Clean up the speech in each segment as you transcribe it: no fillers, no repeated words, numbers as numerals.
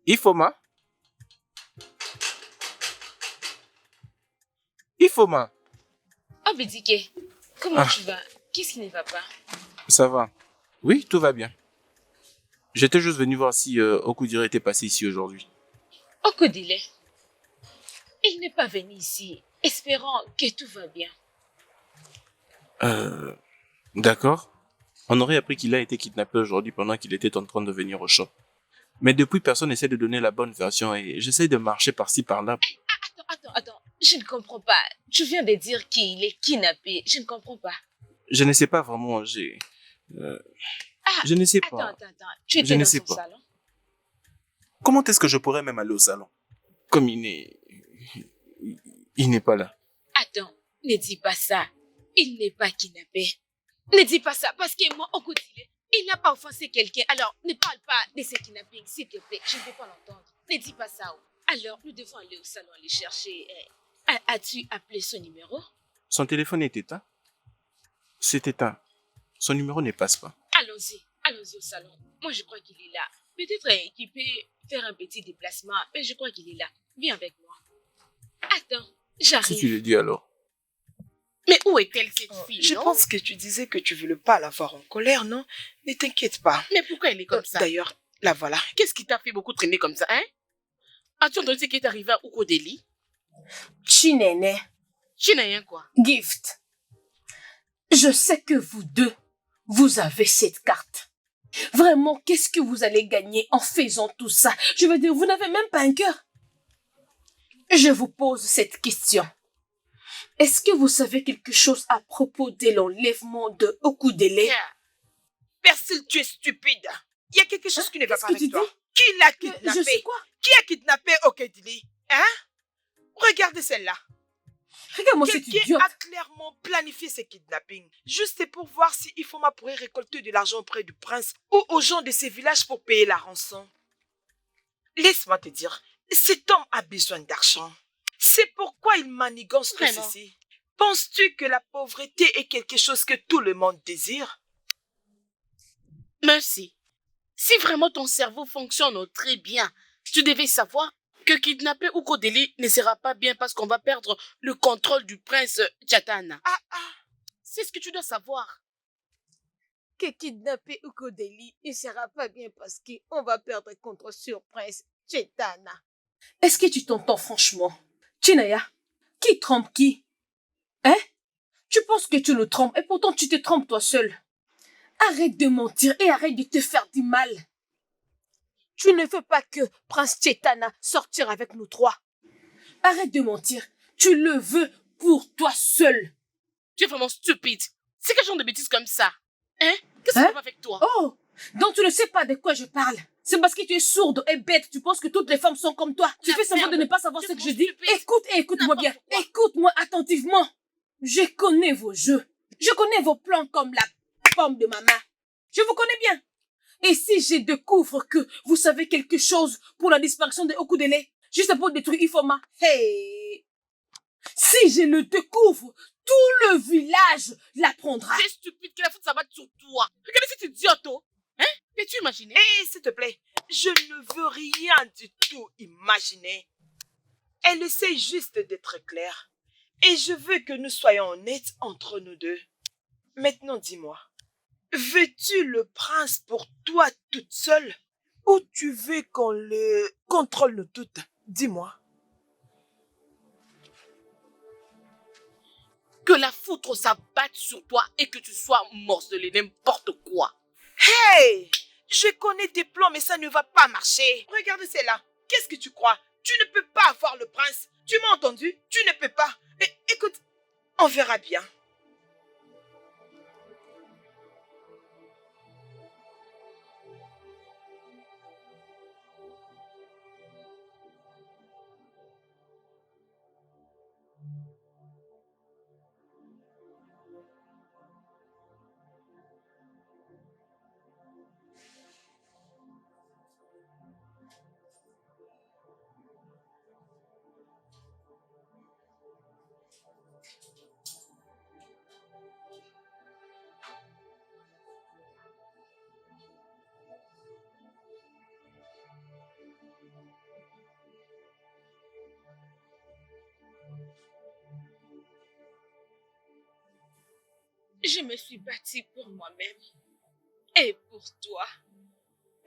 Ifoma? Ifoma? Oh, Bédiké, comment tu vas? Qu'est-ce qui ne va pas? Ça va. Oui, tout va bien. J'étais juste venu voir si Okudire était passé ici aujourd'hui. Okodile, il n'est pas venu ici, espérant que tout va bien. D'accord. On aurait appris qu'il a été kidnappé aujourd'hui pendant qu'il était en train de venir au shop. Mais depuis, personne n'essaie de donner la bonne version et j'essaie de marcher par-ci par-là. Attends, je ne comprends pas. Tu viens de dire qu'il est kidnappé, je ne comprends pas. Je ne sais pas vraiment, je ne sais pas. Attends, tu étais dans son salon? Comment est-ce que je pourrais même aller au salon? Comme il n'est pas là. Attends, ne dis pas ça. Il n'est pas kidnappé. Ne dis pas ça, parce que moi, Okodile, il n'a pas offensé quelqu'un. Alors, ne parle pas de ce kidnapping, s'il te plaît. Je ne veux pas l'entendre. Ne dis pas ça. Alors, nous devons aller au salon, aller chercher. As-tu appelé son numéro? Son téléphone est éteint. C'est éteint. Son numéro ne passe pas. Allons-y au salon. Moi, je crois qu'il est là. Peut-être qu'il peut faire un petit déplacement, mais je crois qu'il est là. Viens avec moi. Attends, j'arrive. Si tu le dis alors. Mais où est-elle, cette fille? Je pense que tu disais que tu voulais pas la voir en colère, non? Ne t'inquiète pas. Mais pourquoi elle est comme ça? D'ailleurs, la voilà. Qu'est-ce qui t'a fait beaucoup traîner comme ça, hein? As-tu entendu ce qui est arrivé à Ukodeli? Chinene. Chinene quoi? Gift. Je sais que vous deux, vous avez cette carte. Vraiment, qu'est-ce que vous allez gagner en faisant tout ça? Je veux dire, vous n'avez même pas un cœur. Je vous pose cette question. Est-ce que vous savez quelque chose à propos de l'enlèvement de Okudele? Persil, tu es stupide. Il y a quelque chose qui ne va pas avec toi. Dis? Qui l'a kidnappé? Je sais quoi? Qui a kidnappé Okedili? Hein? Regardez celle-là. Regarde-moi cette idiote. Quelqu'un a clairement planifié ce kidnapping. Juste pour voir si Ifoma pourrait récolter de l'argent auprès du prince ou aux gens de ces villages pour payer la rançon. Laisse-moi te dire, cet homme a besoin d'argent. C'est pourquoi il manigance tout ceci. Penses-tu que la pauvreté est quelque chose que tout le monde désire? Merci. Si vraiment ton cerveau fonctionne très bien, tu devais savoir que kidnapper Ukodeli ne sera pas bien parce qu'on va perdre le contrôle du prince Chatana. C'est ce que tu dois savoir. Que kidnapper Ukodeli ne sera pas bien parce qu'on va perdre le contrôle sur prince Chatana. Est-ce que tu t'entends franchement? Chinaya, qui trompe qui? Hein? Tu penses que tu le trompes et pourtant tu te trompes toi seul. Arrête de mentir et arrête de te faire du mal. Tu ne veux pas que Prince Chetana sortir avec nous trois. Arrête de mentir. Tu le veux pour toi seul. Tu es vraiment stupide. C'est quel genre de bêtises comme ça? Hein? Qu'est-ce qui va avec toi? Oh! Donc tu ne sais pas de quoi je parle. C'est parce que tu es sourde et bête. Tu penses que toutes les femmes sont comme toi. Tu fais semblant de ne pas savoir ce que je dis. Écoute et écoute-moi bien. Écoute-moi attentivement. Je connais vos jeux. Je connais vos plans comme la pomme de ma main. Je vous connais bien. Et si je découvre que vous savez quelque chose pour la disparition de Okudele, juste pour détruire Ifoma, hey! Si je le découvre, tout le village l'apprendra. C'est stupide que la faute s'abatte sur toi. Regardez cette idiote, hein? Peux-tu imaginer? S'il te plaît, je ne veux rien du tout imaginer. Elle essaie juste d'être claire. Et je veux que nous soyons honnêtes entre nous deux. Maintenant, dis-moi. Veux-tu le prince pour toi toute seule ou tu veux qu'on le contrôle nous toutes? Dis-moi. Que la foudre s'abatte sur toi et que tu sois morcelé, n'importe quoi. Hey! Je connais tes plans, mais ça ne va pas marcher. Regarde celle-là. Qu'est-ce que tu crois? Tu ne peux pas avoir le prince. Tu m'as entendu? Tu ne peux pas. Écoute, on verra bien. Je me suis battue pour moi-même et pour toi.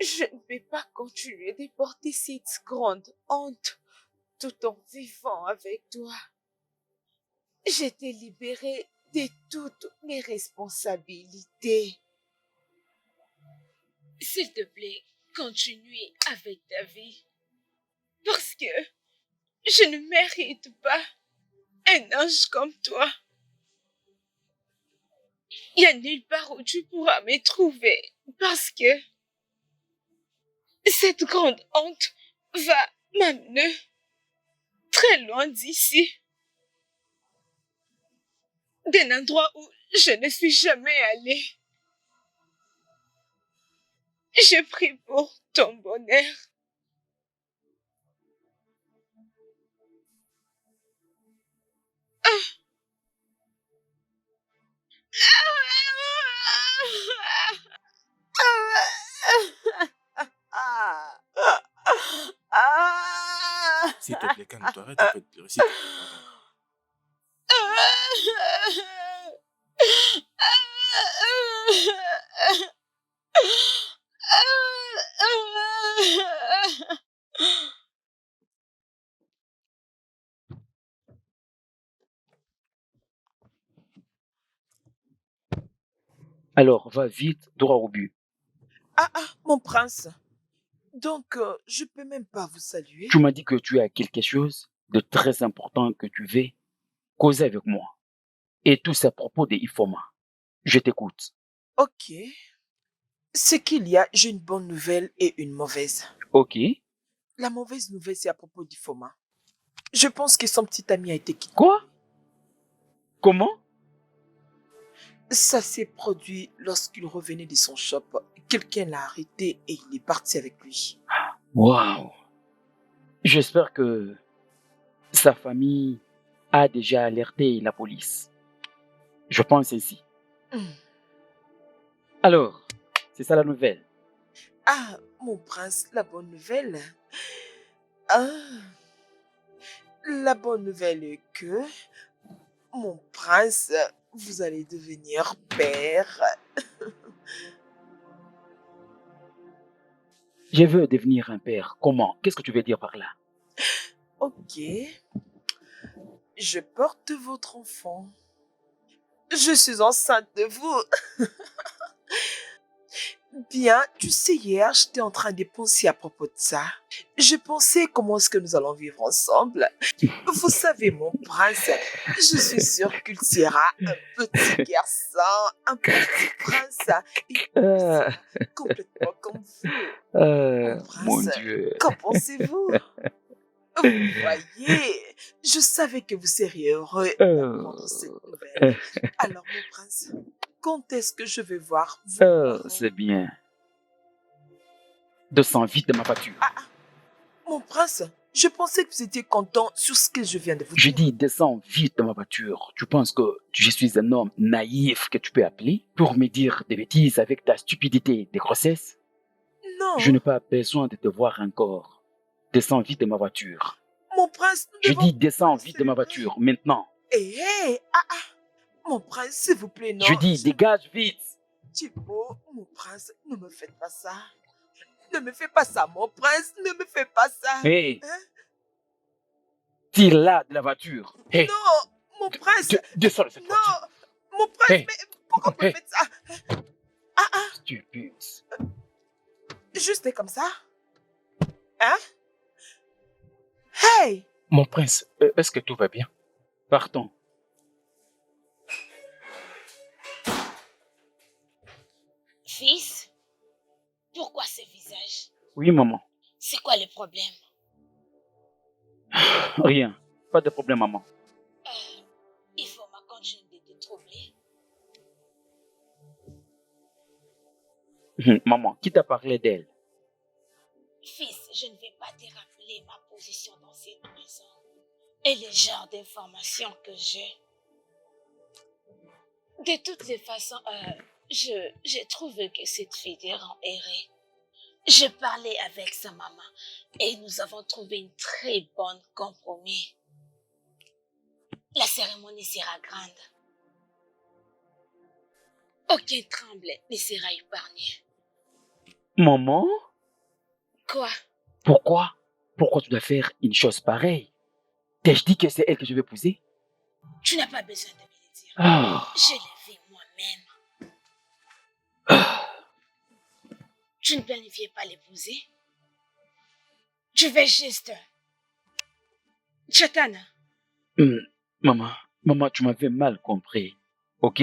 Je ne vais pas continuer de porter cette grande honte tout en vivant avec toi. Je t'ai libérée de toutes mes responsabilités. S'il te plaît, continue avec ta vie. Parce que je ne mérite pas un ange comme toi. Il n'y a nulle part où tu pourras me trouver. Parce que cette grande honte va m'amener très loin d'ici. D'un endroit où je ne suis jamais allée. Je prie pour ton bonheur. S'il te plaît, calme-toi. Arrête un peu de pleurer, s'il te plaît. Alors, va vite, droit au but. Mon prince. Donc, je peux même pas vous saluer. Tu m'as dit que tu as quelque chose de très important que tu veux causer avec moi. Et tout c'est à propos de Ifoma. Je t'écoute. Ok. C'est qu'il y a, j'ai une bonne nouvelle et une mauvaise. Ok. La mauvaise nouvelle, c'est à propos d'Ifoma. Je pense que son petit ami a été kidnappé. Quoi? Comment? Ça s'est produit lorsqu'il revenait de son shop. Quelqu'un l'a arrêté et il est parti avec lui. Waouh. J'espère que sa famille a déjà alerté la police. Je pense ainsi. Hmm. Alors, c'est ça la nouvelle. Ah, mon prince, la bonne nouvelle. Ah, la bonne nouvelle est que, mon prince, vous allez devenir père. Je veux devenir un père. Comment? Qu'est-ce que tu veux dire par là? Ok. Je porte votre enfant. Je suis enceinte de vous. Bien, tu sais, hier, j'étais en train de penser à propos de ça. Je pensais comment est-ce que nous allons vivre ensemble. Vous savez, mon prince, je suis sûre qu'il sera un petit garçon, un petit prince, et Euh, complètement comme vous. Mon mon prince, Dieu. qu'en pensez-vous? Vous voyez, je savais que vous seriez heureux d'apprendre cette nouvelle. Alors, mon prince, quand est-ce que je vais voir vos parents? C'est bien. Descends vite de ma voiture. Mon prince, je pensais que vous étiez content sur ce que je viens de vous Je dire. dis, descends vite de ma voiture. Tu penses que je suis un homme naïf que tu peux appeler pour me dire des bêtises avec ta stupidité de grossesse? Non, Je n'ai pas besoin de te voir encore. Descends vite de ma voiture. mon prince, nous Je devons dis, descends vite de ma célébrer. voiture, maintenant. Hé, mon prince, s'il vous plaît, non. Je dis, dégage vite. Thibaut, mon prince, ne me faites pas ça. Ne me fais pas ça, mon prince, ne me fais pas ça. Hé, Hein? tire-la de la voiture. Hé, Non, mon prince, descends de cette voiture. non, mon prince, Hey. mais pourquoi vous me Hey. faites ça? Stupide. Juste comme ça? Hein? Hey! Mon prince, est-ce que tout va bien? Partons. Fils, pourquoi ce visage? Oui, maman. C'est quoi le problème? Rien. Pas de problème, maman. Il faut ma continuer de te troubler. Maman, qui t'a parlé d'elle? Fils, je ne vais pas te rappeler ma position dans cette maison et le genre d'informations que j'ai. De toutes les façons, je trouve que cette fille te rend errée. J'ai parlé avec sa maman et nous avons trouvé une très bonne compromis. La cérémonie sera grande. aucun tremble ne sera épargné. Maman, Quoi? pourquoi? Pourquoi tu dois faire une chose pareille? T'ai-je dit que c'est elle que je vais épouser? Tu n'as pas besoin de me le dire. Ah, Je l'ai vu moi-même. Tu ne planifiais pas l'épouser? Je vais juste... Chetana, maman, tu m'avais mal compris, ok?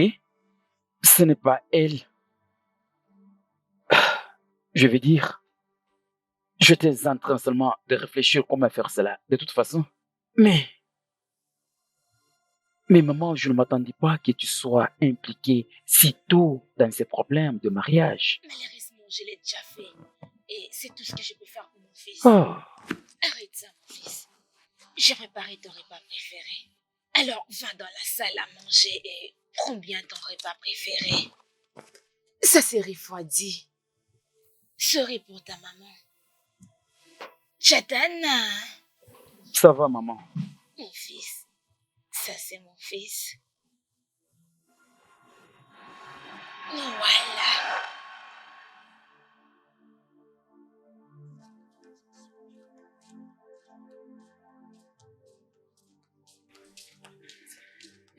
Ce n'est pas elle. Je veux dire, j'étais en train seulement de réfléchir comment faire cela, de toute façon. Mais maman, je ne m'attendais pas que tu sois impliquée si tôt dans ces problèmes de mariage. malheureusement, je l'ai déjà fait. Et c'est tout ce que je peux faire pour mon fils. Oh, Arrête ça, mon fils. J'ai préparé ton repas préféré. Alors, va dans la salle à manger et prends bien ton repas préféré. Ça s'est refroidi. Souris pour ta maman. Chatana, ça va, maman. mon fils. Ça, c'est mon fils. Voilà.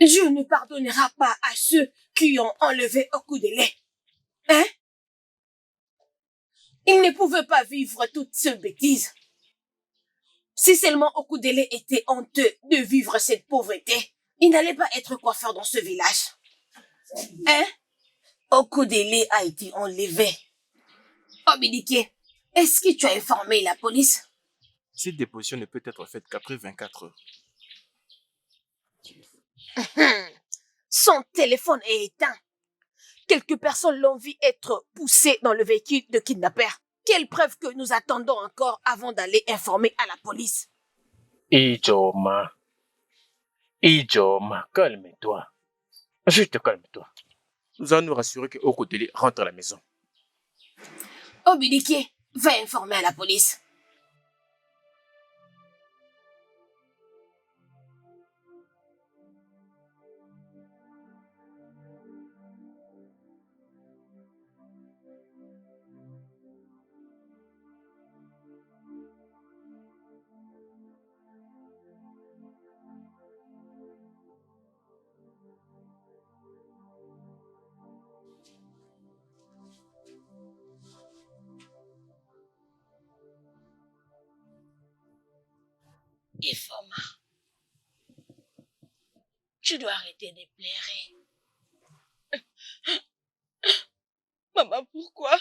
Dieu ne pardonnera pas à ceux qui ont enlevé Okudele. Hein? Il ne pouvait pas vivre toute cette bêtise. Si seulement Okudele était honteux de vivre cette pauvreté, il n'allait pas être coiffeur dans ce village. Hein? Okudele a été enlevé. Obidike, est-ce que tu as informé la police? Cette déposition ne peut être faite qu'après 24 heures. Son téléphone est éteint. Quelques personnes l'ont vu être poussé dans le véhicule de kidnappeur. Quelle preuve que nous attendons encore avant d'aller informer à la police? Ijoma, calme-toi. Juste calme-toi. Nous allons nous rassurer que Okudele rentre à la maison. Obidike, va informer à la police. Ifoma, tu dois arrêter de pleurer. Maman, pourquoi?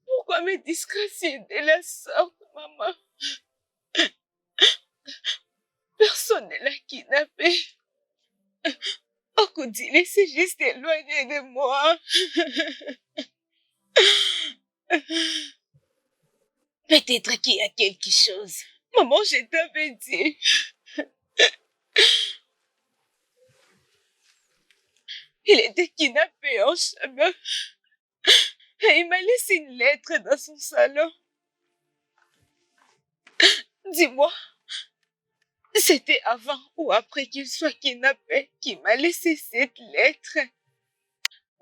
Pourquoi me disgracier de la sorte, maman? Personne ne l'a kidnappé. Okudile s'est juste éloigné de moi. Peut-être qu'il y a quelque chose. Maman, je t'avais dit. Il était kidnappé en chemin. Et il m'a laissé une lettre dans son salon. Dis-moi, c'était avant ou après qu'il soit kidnappé qu'il m'a laissé cette lettre?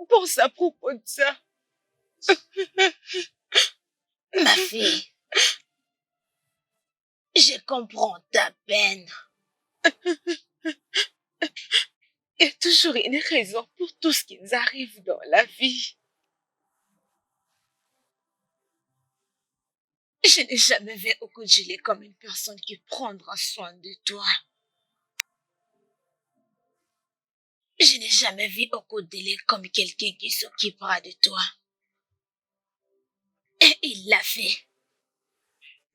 Pense à propos de ça. Ma fille, je comprends ta peine. Il y a toujours une raison pour tout ce qui nous arrive dans la vie. Je n'ai jamais vu Okudile comme une personne qui prendra soin de toi. Je n'ai jamais vu Okudile comme quelqu'un qui s'occupera de toi. Et il l'a fait.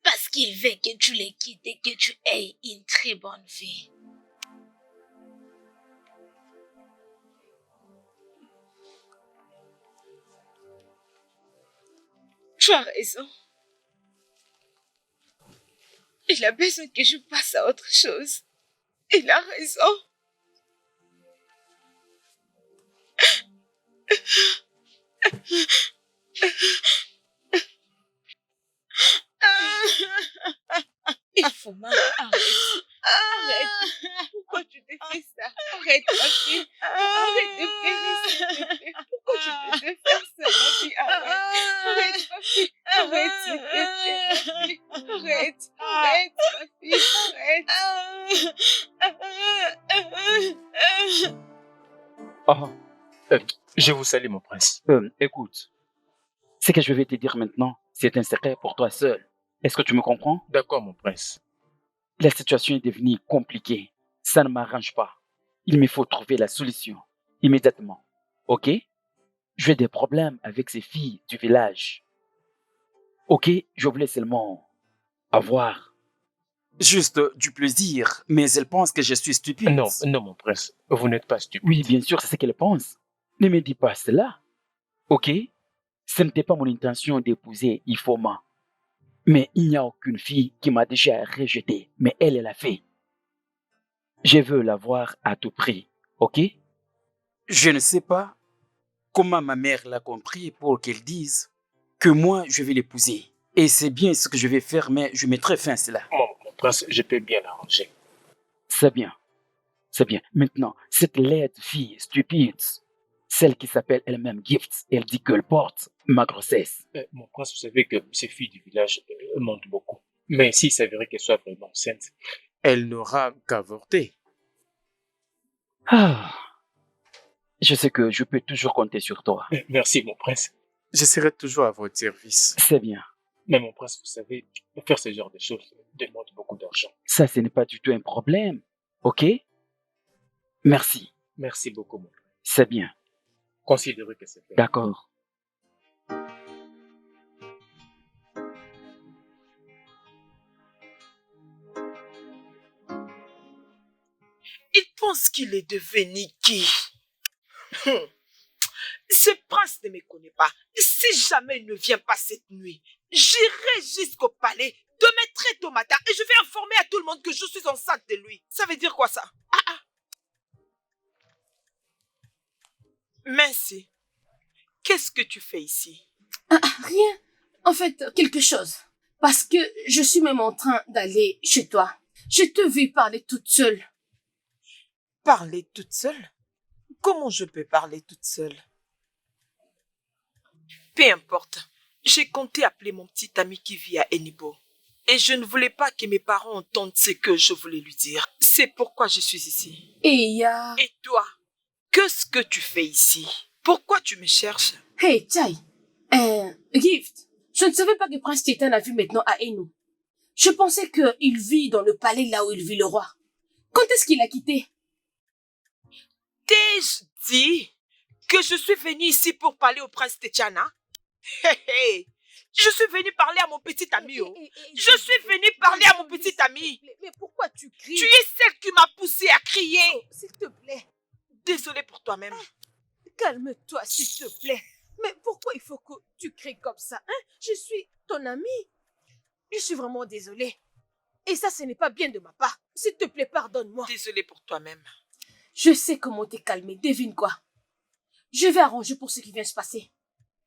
Parce qu'il veut que tu les quittes et que tu aies une très bonne vie. Tu as raison. Il a besoin que je passe à autre chose. Il a raison. Il faut arrête. Arrête. Pourquoi tu te fais ça? Arrête, ma fille. Arrête de pleurer, s'il te plaît. Pourquoi tu peux te faire ça, ma fille? Arrête, ma fille. Arrête, s'il te plaît, ma fille. Arrête, ma fille. Oh, Je vous salue, mon prince. écoute, ce que je vais te dire maintenant, c'est un secret pour toi seul. Est-ce que tu me comprends? D'accord, mon prince. La situation est devenue compliquée. Ça ne m'arrange pas. Il me faut trouver la solution immédiatement. Ok? J'ai des problèmes avec ces filles du village. Ok? Je voulais seulement avoir juste du plaisir, mais elles pensent que je suis stupide. Non, non, mon prince. Vous n'êtes pas stupide. Oui, bien sûr, c'est ce qu'elles pensent. Ne me dis pas cela. Ok? Ce n'était pas mon intention d'épouser Ifoma. Mais il n'y a aucune fille qui m'a déjà rejeté. Mais elle l'a fait. Je veux la voir à tout prix. Ok? Je ne sais pas comment ma mère l'a compris pour qu'elle dise que moi, je vais l'épouser. Et c'est bien ce que je vais faire, mais je mettrai fin à cela. Mon prince, je peux bien l'arranger. C'est bien. C'est bien. Maintenant, cette laide fille stupide, celle qui s'appelle elle-même Gift, elle dit qu'elle porte ma grossesse. Mon prince, vous savez que ces filles du village mentent beaucoup. Mais s'il s'avérait qu'elles soient vraiment enceintes, elle n'aura qu'avorter. Ah, je sais que je peux toujours compter sur toi. Merci, mon prince. Je serai toujours à votre service. C'est bien. Mais mon prince, vous savez, faire ce genre de choses demande beaucoup d'argent. Ça, ce n'est pas du tout un problème. Ok? Merci. Merci beaucoup, mon prince. C'est bien. Considérez que c'est fait. D'accord. Il pense qu'il est devenu qui? Ce prince ne me connaît pas. Si jamais il ne vient pas cette nuit, j'irai jusqu'au palais, de très tôt matin, et je vais informer à tout le monde que je suis enceinte de lui. Ça veut dire quoi ça? Merci. Qu'est-ce que tu fais ici? Rien. En fait, quelque chose. Parce que je suis même en train d'aller chez toi. Je te vis parler toute seule. Parler toute seule? Comment je peux parler toute seule? Peu importe. J'ai compté appeler mon petit ami qui vit à Enibo. Et je ne voulais pas que mes parents entendent ce que je voulais lui dire. C'est pourquoi je suis ici. Et Et toi, qu'est-ce que tu fais ici? Pourquoi tu me cherches? Hey, Chai. Gift. Je ne savais pas que Prince Titan a vu maintenant à Enu. Je pensais qu'il vit dans le palais là où il vit le roi. Quand est-ce qu'il a quitté? T'ai-je dit que je suis venue ici pour parler au prince Techana? Hey, je suis venue parler à mon petit ami. Je suis venue parler à mon petit ami. Mais pourquoi tu cries? Tu es celle qui m'a poussée à crier. S'il te plaît. Désolée pour toi-même. Calme-toi, s'il te plaît. Mais pourquoi il faut que tu cries comme ça, hein? Je suis ton amie. Je suis vraiment désolée. Et ça, ce n'est pas bien de ma part. S'il te plaît, pardonne-moi. Désolée pour toi-même. Je sais comment t'es calmée. Devine quoi? Je vais arranger pour ce qui vient se passer.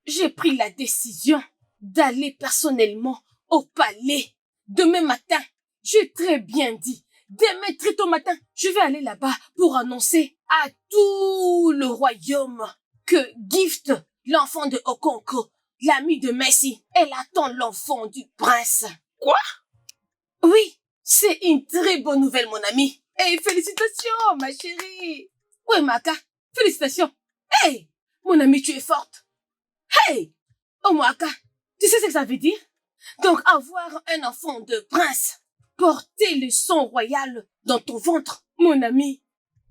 J'ai pris la décision d'aller personnellement au palais demain matin. J'ai très bien dit. Demain très tôt matin, je vais aller là-bas pour annoncer à tout le royaume que Gift, l'enfant de Okonko, l'ami de Messi, elle attend l'enfant du prince. Quoi? Oui, c'est une très bonne nouvelle, mon ami. Hey, félicitations, ma chérie. Ouais, Maka, félicitations. Hey, mon ami, tu es forte. Hey, oh, Maka, tu sais ce que ça veut dire? Donc, avoir un enfant de prince, porter le sang royal dans ton ventre, mon ami.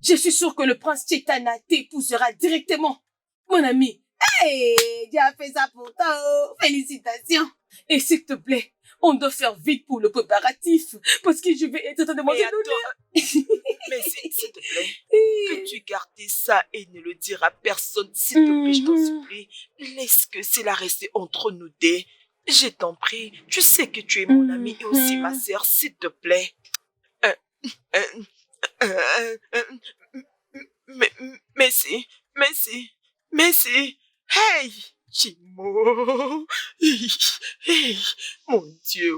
Je suis sûre que le prince Chetana t'épousera directement, mon ami. Hey, tu as fait ça pour toi, oh. Félicitations. Et s'il te plaît, on doit faire vite pour le préparatif, parce que je vais être en train de manger Mais s'il te plaît, que tu gardes ça et ne le diras à personne, s'il te plaît, je t'en supplie. Laisse que cela reste entre nous deux. Je t'en prie, tu sais que tu es mon ami et aussi ma sœur, s'il te plaît. Merci. Hey, Chimo. Hey, mon Dieu,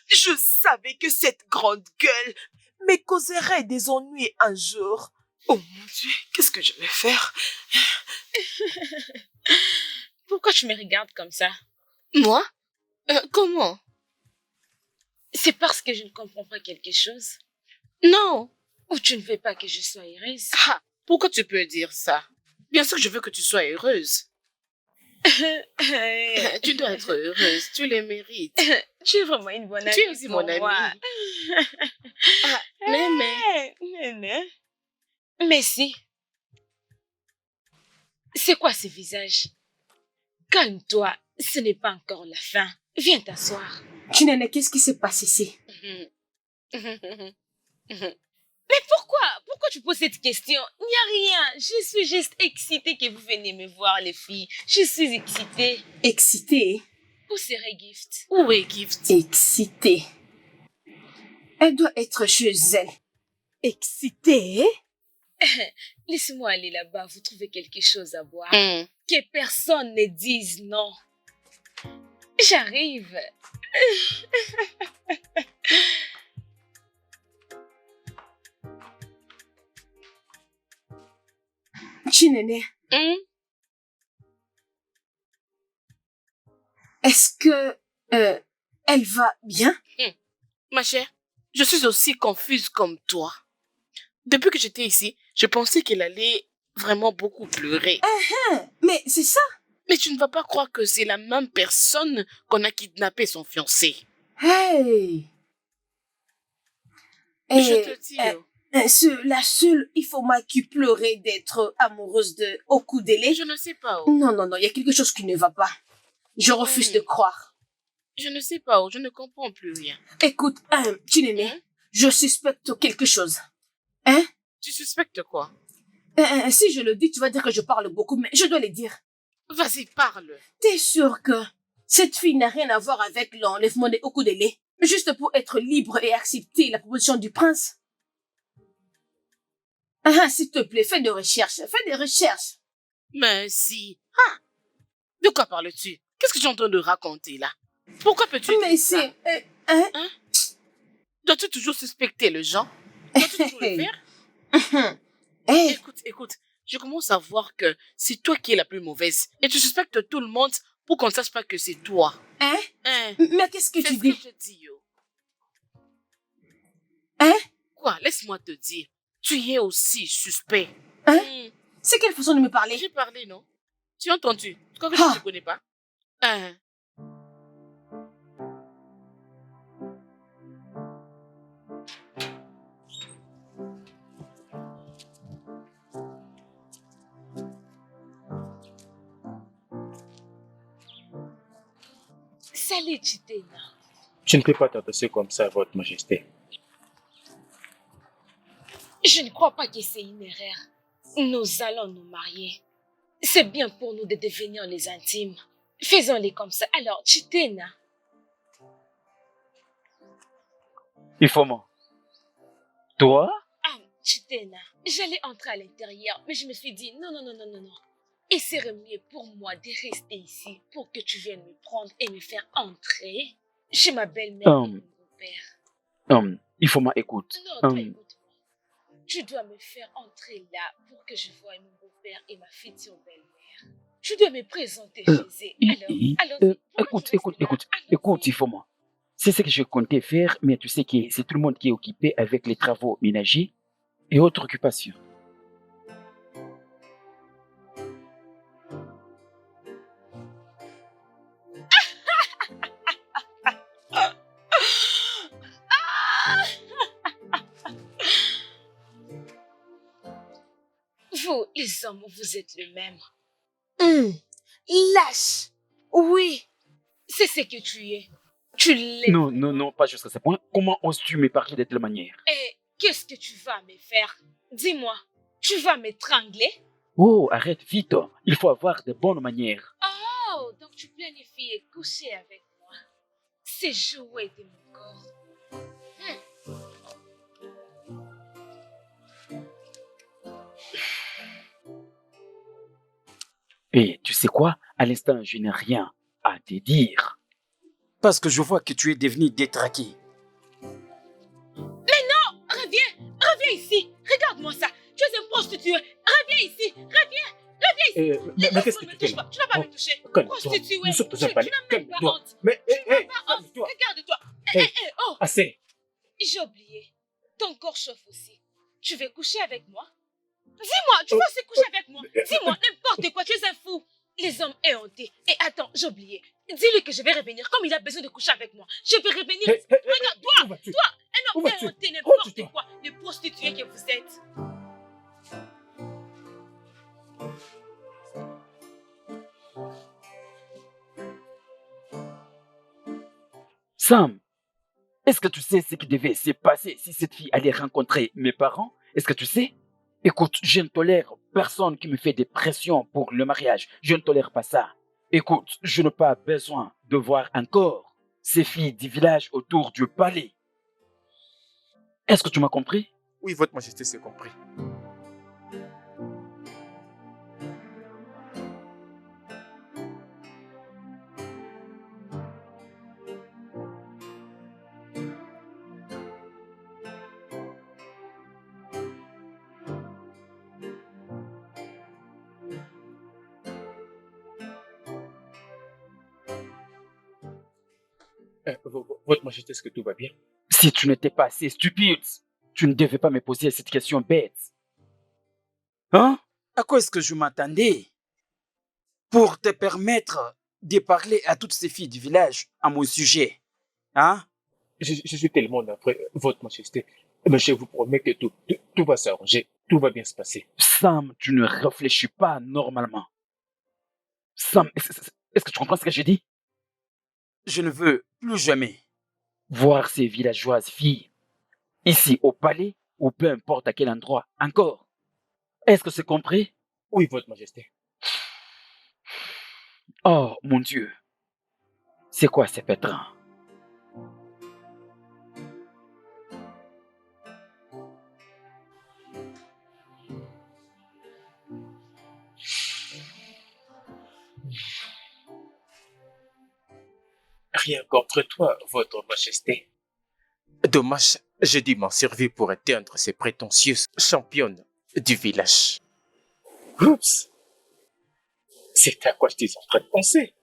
je savais que cette grande gueule me causerait des ennuis un jour. Oh mon Dieu, qu'est-ce que je vais faire? Pourquoi tu me regardes comme ça? Moi? Comment? C'est parce que je ne comprends pas quelque chose? Non. Ou tu ne veux pas que je sois heureuse? Ah, pourquoi tu peux dire ça? Bien sûr que je veux que tu sois heureuse. Tu dois être heureuse, tu le mérites. Tu es vraiment une bonne amie. Tu es aussi mon pour moi. amie. Ah, mais... Néné. Merci. C'est quoi ce visage? Calme-toi, ce n'est pas encore la fin. Viens t'asseoir. Chinene, qu'est-ce qui se passe ici? Mais pourquoi tu poses cette question? Il n'y a rien. Je suis juste excitée que vous veniez me voir, les filles. Je suis excitée. Excitée? Où serait Gift? Où est Gift? Excitée. Elle doit être chez elle. Excitée? Laissez-moi aller là-bas, vous trouvez quelque chose à boire. Hmm. Que personne ne dise non. J'arrive. Chinene, Hmm? est-ce que elle va bien? Ma chère, je suis aussi confuse comme toi. Depuis que j'étais ici, je pensais qu'elle allait vraiment beaucoup pleurer. Mais c'est ça. Mais tu ne vas pas croire que c'est la même personne qu'on a kidnappé son fiancé. Hey! Je te dis. La seule Ifoma qui pleurait d'être amoureuse de Okudele. Je ne sais pas. Non, il y a quelque chose qui ne va pas. Je refuse de croire. Je ne sais pas. Je ne comprends plus rien. Écoute, Chinene, Hein? je suspecte quelque chose. Hein? Tu suspectes quoi? Si je le dis, tu vas dire que je parle beaucoup, mais je dois le dire. Vas-y, parle. T'es sûr que cette fille n'a rien à voir avec l'enlèvement de Okudele, juste pour être libre et accepter la proposition du prince? S'il te plaît, fais des recherches. Mais si. Ah! De quoi parles-tu? Qu'est-ce que tu es en train de raconter là? Pourquoi peux-tu Mais dire ça? c'est... Dois-tu toujours suspecter les gens? Dois-tu toujours le faire? Hey, Écoute, je commence à voir que c'est toi qui es la plus mauvaise. Et tu suspectes tout le monde pour qu'on ne sache pas que c'est toi. hein? Hein? Mais qu'est-ce que C'est tu ce dis? que je dis, yo. Hein? Quoi? Laisse-moi te dire. Tu y es aussi suspect. Hein? Hmm. C'est quelle façon de me parler? J'ai parlé, non? Tu as entendu? Tu crois que Ah. je ne te connais pas? Hein? Salut, Chitena. Je ne peux pas t'adresser comme ça, Votre Majesté. Je ne crois pas que c'est une erreur. Nous allons nous marier. C'est bien pour nous de devenir les intimes. Faisons-les comme ça. Alors, Chitena. Ifoma. Toi? Ah, Chitena. J'allais entrer à l'intérieur, mais je me suis dit non. Et serait mieux pour moi de rester ici pour que tu viennes me prendre et me faire entrer chez ma belle-mère et mon beau-père. Ifoma, écoute. Non, toi, écoute-moi. Tu dois me faire entrer là pour que je voie mon beau-père et ma future belle-mère. Tu dois me présenter chez eux. Alors, Écoute, Ifoma. C'est ce que je comptais faire, mais tu sais que c'est tout le monde qui est occupé avec les travaux ménagers et autres occupations. Vous, les hommes, vous êtes le même. Lâche. Oui. C'est ce que tu es. Tu l'es. Non, pas jusqu'à ce point. Comment oses-tu me parler de telle manière? Et qu'est-ce que tu vas me faire? Dis-moi, tu vas m'étrangler? Oh, arrête vite. Il faut avoir de bonnes manières. Oh, donc tu planifies coucher avec moi. C'est jouer de mon corps. Et tu sais quoi? À l'instant, je n'ai rien à te dire. Parce que je vois que tu es devenu détraqué. Reviens ici. Regarde-moi ça. Tu es un Mais qu'est-ce que tu fais là? Tu n'as pas me toucher. Calme-toi. Prostituée. Nous sommes dans un palais. Tu n'as même pas Calme-toi. honte. Mais, Tu n'as pas honte. calme-toi. Regarde-toi. Hey. Oh, Assez. j'ai oublié. Ton corps chauffe aussi. Tu veux coucher avec moi? Dis-moi, tu veux aussi coucher avec moi? Dis-moi, n'importe quoi, tu es un fou. Les hommes éhontés. Et attends, j'ai oublié. Dis-lui que je vais revenir. Comme il a besoin de coucher avec moi, je vais revenir. Regarde, Où vas-tu? toi, un Où homme vas-tu? éhonté, Rentre-toi. n'importe quoi. Les prostituées que vous êtes. Sam, est-ce que tu sais ce qui devait se passer si cette fille allait rencontrer mes parents? Est-ce que tu sais? Écoute, je ne tolère personne qui me fait des pressions pour le mariage. Je ne tolère pas ça. Écoute, je n'ai pas besoin de voir encore ces filles du village autour du palais. Est-ce que tu m'as compris? Oui, votre majesté s'est compris. Votre majesté, est-ce que tout va bien? Si tu n'étais pas assez stupide, tu ne devais pas me poser cette question bête. Hein? À quoi est-ce que je m'attendais? Pour te permettre de parler à toutes ces filles du village à mon sujet. Hein? Je suis tellement navré, votre majesté. Mais je vous promets que tout va s'arranger. Tout va bien se passer. Sam, tu ne réfléchis pas normalement. Sam, est-ce que tu comprends ce que j'ai dit? Je ne veux plus jamais voir ces villageoises filles ici au palais ou peu importe à quel endroit encore. Est-ce que c'est compris? Oui, votre majesté. Oh mon Dieu, c'est quoi ces pétrins? Rien contre toi, votre majesté. Dommage, j'ai dû m'en servir pour éteindre ces prétentieuses championnes du village. Oups! C'est à quoi je suis en train de penser.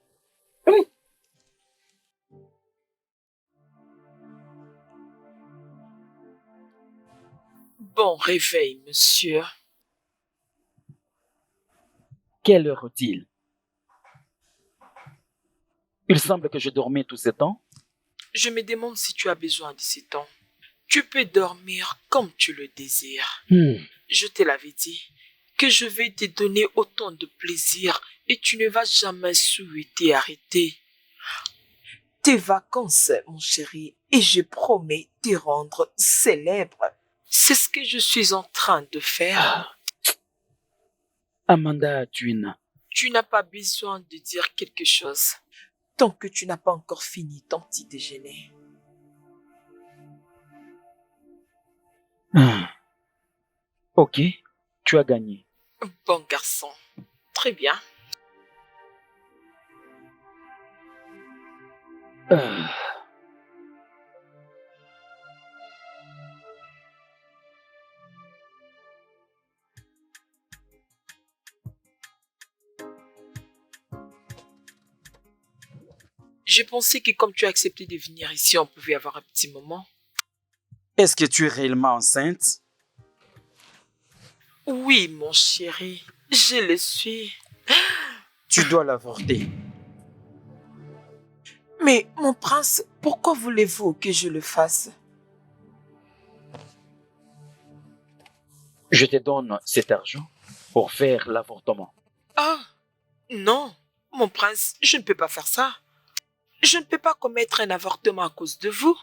Bon réveil, monsieur. Quelle heure est-il? Il semble que je dormais tout ce temps. Je me demande si tu as besoin de ce temps. Tu peux dormir comme tu le désires. Je te l'avais dit que je vais te donner autant de plaisir et tu ne vas jamais souhaiter arrêter. Tes vacances, mon chéri, et je promets te rendre célèbre. C'est ce que je suis en train de faire. Amanda, tu n'as pas besoin de dire quelque chose tant que tu n'as pas encore fini ton petit déjeuner. Ok, tu as gagné. Bon garçon, très bien. J'ai pensé que comme tu as accepté de venir ici, on pouvait avoir un petit moment. Est-ce que tu es réellement enceinte? Oui, mon chéri, je le suis. Tu dois l'avorter. Mais mon prince, pourquoi voulez-vous que je le fasse? Je te donne cet argent pour faire l'avortement. Ah, non, mon prince, je ne peux pas faire ça. Je ne peux pas commettre un avortement à cause de vous.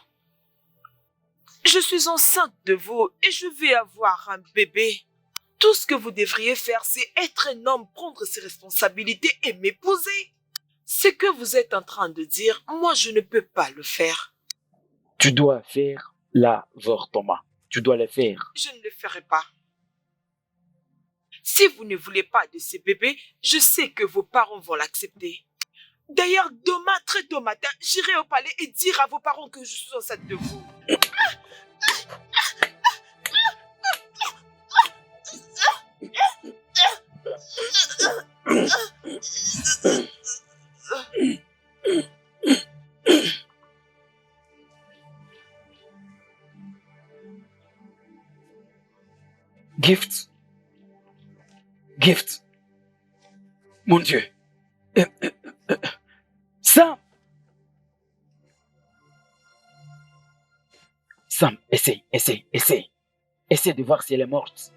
Je suis enceinte de vous et je vais avoir un bébé. Tout ce que vous devriez faire, c'est être un homme, prendre ses responsabilités et m'épouser. Ce que vous êtes en train de dire, moi, je ne peux pas le faire. Tu dois faire l'avortement. Tu dois le faire. Je ne le ferai pas. Si vous ne voulez pas de ce bébé, je sais que vos parents vont l'accepter. D'ailleurs, demain, très tôt matin, j'irai au palais et dire à vos parents que je suis enceinte de vous. Gift. Gift. Mon Dieu. Sam. Sam, essaie. Essaie de voir si elle est morte.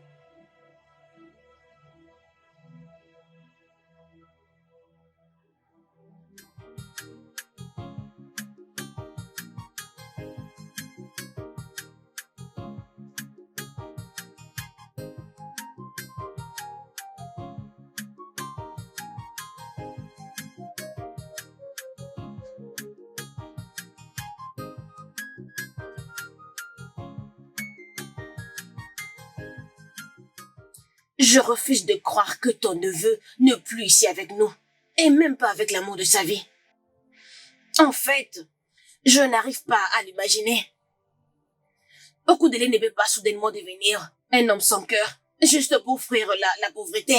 Je refuse de croire que ton neveu n'est plus ici avec nous, et même pas avec l'amour de sa vie. En fait, je n'arrive pas à l'imaginer. Okudele ne peut pas soudainement devenir un homme sans cœur, juste pour offrir la pauvreté.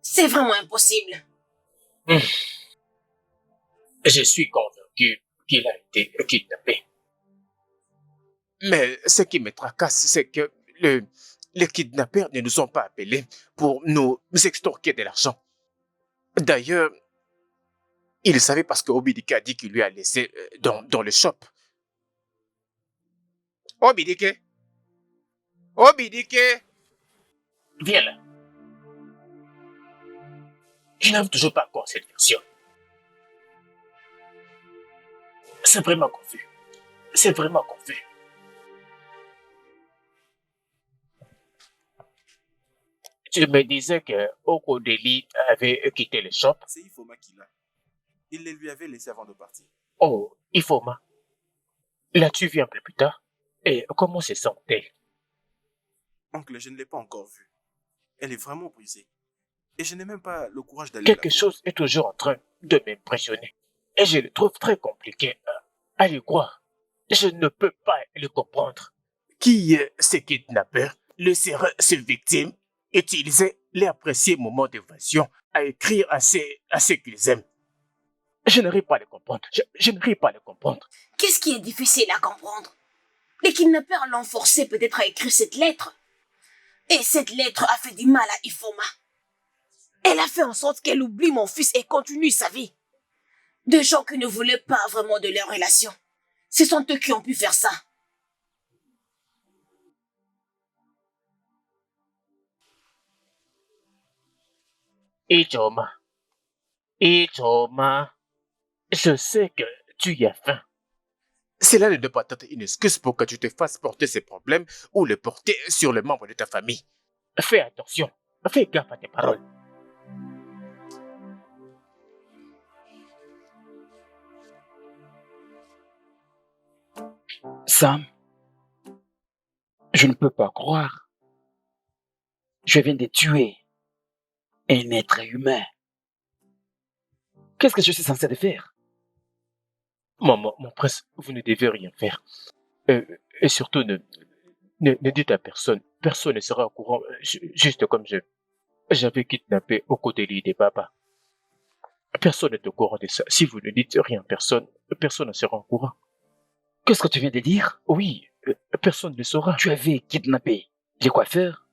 C'est vraiment impossible. Je suis convaincu qu'il a été kidnappé. Mais ce qui me tracasse, c'est que les kidnappeurs ne nous ont pas appelés pour nous extorquer de l'argent. D'ailleurs, il le savait parce que Obidike a dit qu'il lui a laissé dans le shop. Obidike! Viens là. Je n'arrive toujours pas à cette version. C'est vraiment confus. Tu me disais que Okodeli avait quitté le shop. C'est Ifoma qui l'a. Il les lui avait laissés avant de partir. Oh, Ifoma. L'as-tu vu un peu plus tard? Et comment se sent-elle? Oncle, je ne l'ai pas encore vue. Elle est vraiment brisée. Et je n'ai même pas le courage d'aller Quelque la voir. chose est toujours en train de m'impressionner. Et je le trouve très compliqué à y croire. Je ne peux pas le comprendre. Qui est ce kidnappeur laissera ses victimes utiliser les appréciés moments d'évasion à écrire à ceux qu'ils aiment. Je n'arrive pas à le comprendre. Je n'arrive pas à le comprendre. Qu'est-ce qui est difficile à comprendre? Les kidnappeurs l'ont forcé peut-être à écrire cette lettre. Et cette lettre a fait du mal à Ifoma. Elle a fait en sorte qu'elle oublie mon fils et continue sa vie. Deux gens qui ne voulaient pas vraiment de leur relation. Ce sont eux qui ont pu faire ça. Ijoma, je sais que tu y as faim. Cela ne doit pas être une excuse pour que tu te fasses porter ces problèmes ou les porter sur les membres de ta famille. Fais attention. Fais gaffe à tes paroles. Sam, je ne peux pas croire. Je viens de tuer un être humain. Qu'est-ce que je suis censé faire? Mon prince, vous ne devez rien faire. Et surtout, ne dites à personne. Personne ne sera au courant, juste comme j'avais kidnappé Okodeli de papa. Personne n'est au courant de ça. Si vous ne dites rien à personne ne sera au courant. Qu'est-ce que tu viens de dire? Oui, personne ne saura. Tu avais kidnappé les coiffeurs?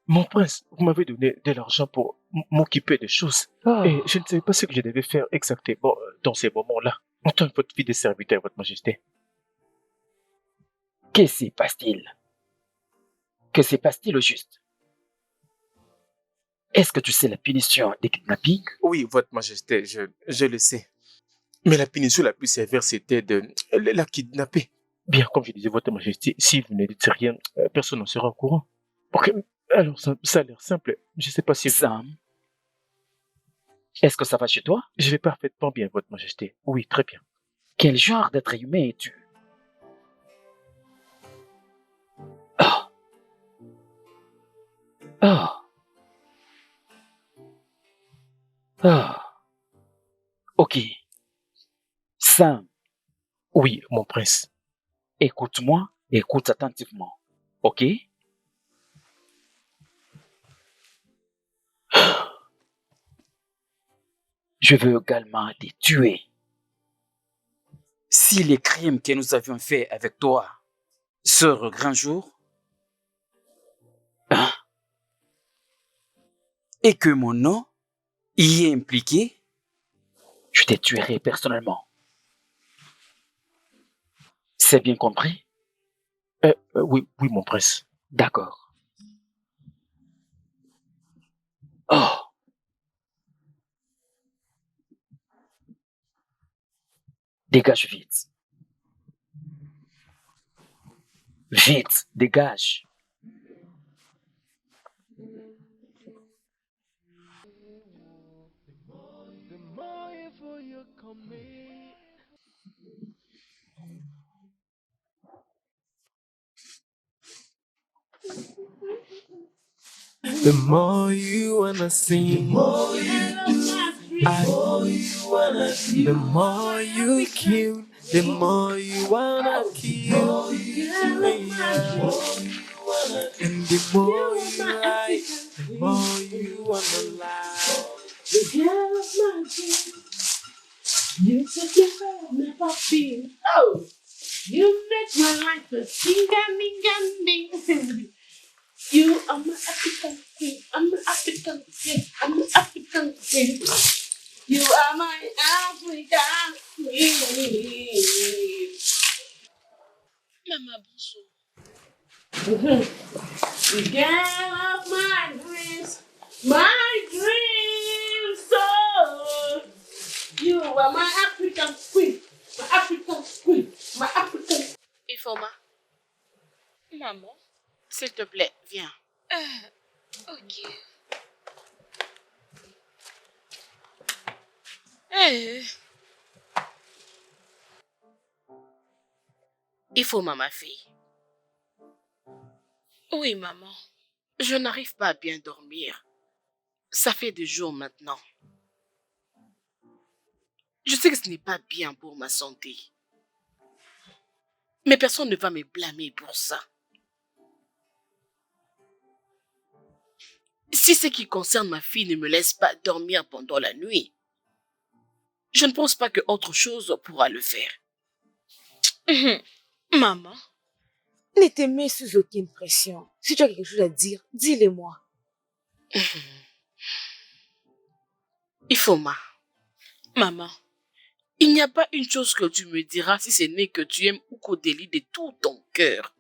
Mon prince, vous m'avez donné de l'argent pour m'occuper des choses. Et je ne savais pas ce que je devais faire exactement dans ces moments-là. En tant que votre fille de serviteur, votre majesté. Que se passe-t-il? Que se passe-t-il au juste? Est-ce que tu sais la punition des kidnappings? Oui, votre majesté, je le sais. Mais la punition la plus sévère, c'était de la kidnapper. Bien, comme je disais, votre majesté, si vous ne dites rien, personne n'en sera au courant. Ok, alors ça a l'air simple. Je ne sais pas si... Sam, est-ce que ça va chez toi? Je vais parfaitement bien, votre majesté. Oui, très bien. Quel genre d'être humain es-tu? Ah. Ah. Ah. Ok. Sam. Oui, mon prince. Écoute-moi, écoute attentivement. Ok? Je veux également te tuer. Si les crimes que nous avions faits avec toi sur le grand jour, et que mon nom y est impliqué, je te tuerai personnellement. C'est bien compris? Oui, oui, mon prince. D'accord. Oh, dégage vite. Vite, dégage. The more you wanna sing, the more you kill, the more you wanna kill. Yeah. And the more you lie, the more you wanna lie. You took me puppy. Oh, you make my life a sing-a-ling-a-ling. You are my African queen. I'm an African queen. I'm an African queen. You are my African queen. Maman, bonjour. The girl of my dreams. My dreams. So, you are my African queen. My African queen. My African. Ifoma, maman. S'il te plaît, viens. Ok. Eh, Ifoma, ma fille. oui, maman. Je n'arrive pas à bien dormir. Ça fait des jours maintenant. Je sais que ce n'est pas bien pour ma santé. Mais personne ne va me blâmer pour ça. Si ce qui concerne ma fille ne me laisse pas dormir pendant la nuit, je ne pense pas que autre chose pourra le faire. Maman, ne te mets sous aucune pression. Si tu as quelque chose à dire, dis-le-moi. Ifoma, Maman, il n'y a pas une chose que tu me diras si ce n'est que tu aimes Ukodeli de tout ton cœur.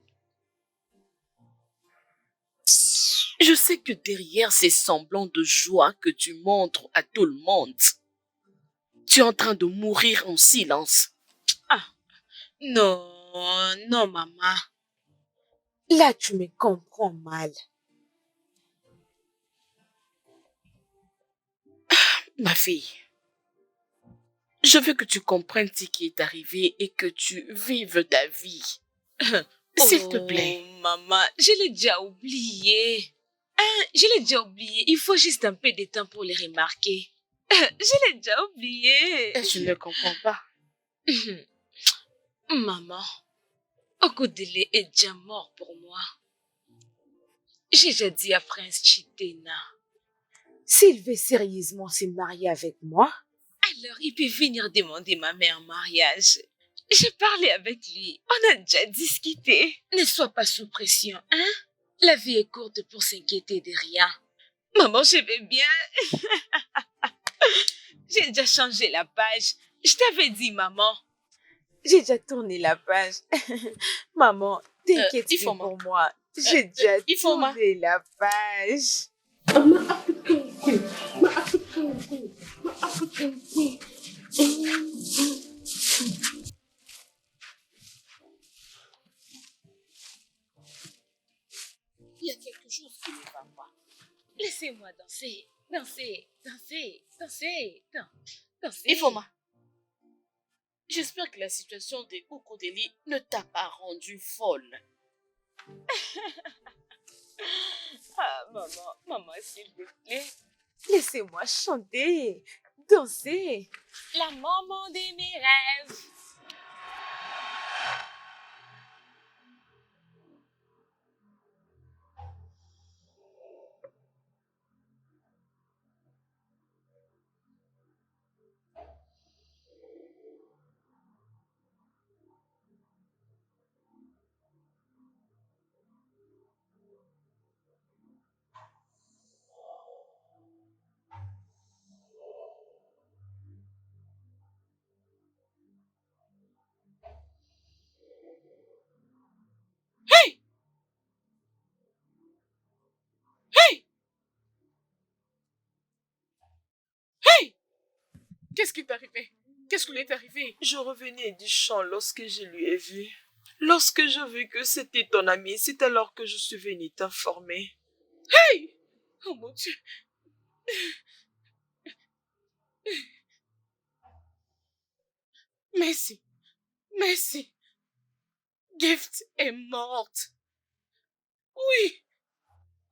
Je sais que derrière ces semblants de joie que tu montres à tout le monde, tu es en train de mourir en silence. non, non, maman. Là, tu me comprends mal. Ma fille, je veux que tu comprennes ce qui est arrivé et que tu vives ta vie. S'il te plaît. Oh, maman, je l'ai déjà oublié. Hein, je l'ai déjà oublié. Il faut juste un peu de temps pour le remarquer. Je l'ai déjà oublié. Je ne comprends pas. Maman, Okodele est déjà mort pour moi. J'ai déjà dit à Prince Chitena, s'il veut sérieusement se marier avec moi, alors il peut venir demander ma mère en mariage. J'ai parlé avec lui, on a déjà discuté. Ne sois pas sous pression, hein? La vie est courte pour s'inquiéter de rien. Maman, je vais bien. J'ai déjà changé la page. Je t'avais dit, maman. J'ai déjà tourné la page. Maman, t'inquiète pas Ifoma. pour moi. J'ai déjà Ifoma. tourné la page. Ma African queen, ma African queen, ma African queen. Il y a quelque chose qui ne va pas. Laissez-moi danser, danser, danser, danser, danser. Ifoma, j'espère que la situation de Ukodeli ne t'a pas rendue folle. Ah, maman, s'il vous plaît. Laissez-moi chanter, danser. La maman de mes rêves. Qu'est-ce qui t'est arrivé? Qu'est-ce qui lui est arrivé? Je revenais du champ lorsque je lui ai vu. Lorsque je vis que c'était ton ami, c'est alors que je suis venue t'informer. Hey! Oh mon Dieu! Merci. Merci. Gift est morte. Oui.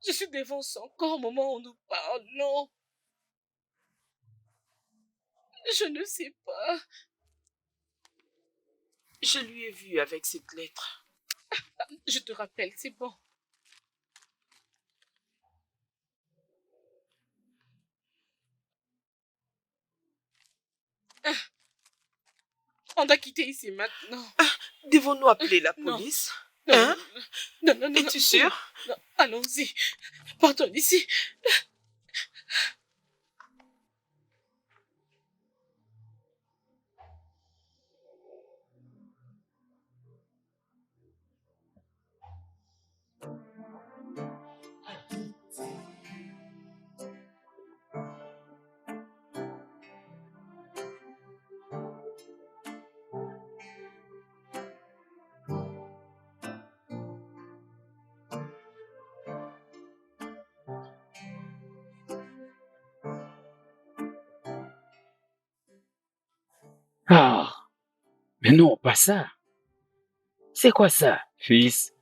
Je suis devant son corps au moment où nous parlons. Je ne sais pas. Je lui ai vu avec cette lettre. Je te rappelle, c'est bon. On doit quitter ici maintenant. Devons-nous appeler la Non. police? Non, Hein? non, non, non. Es-tu sûr? Non, allons-y. Partons d'ici. Ah, mais non, pas ça. C'est quoi ça, fils?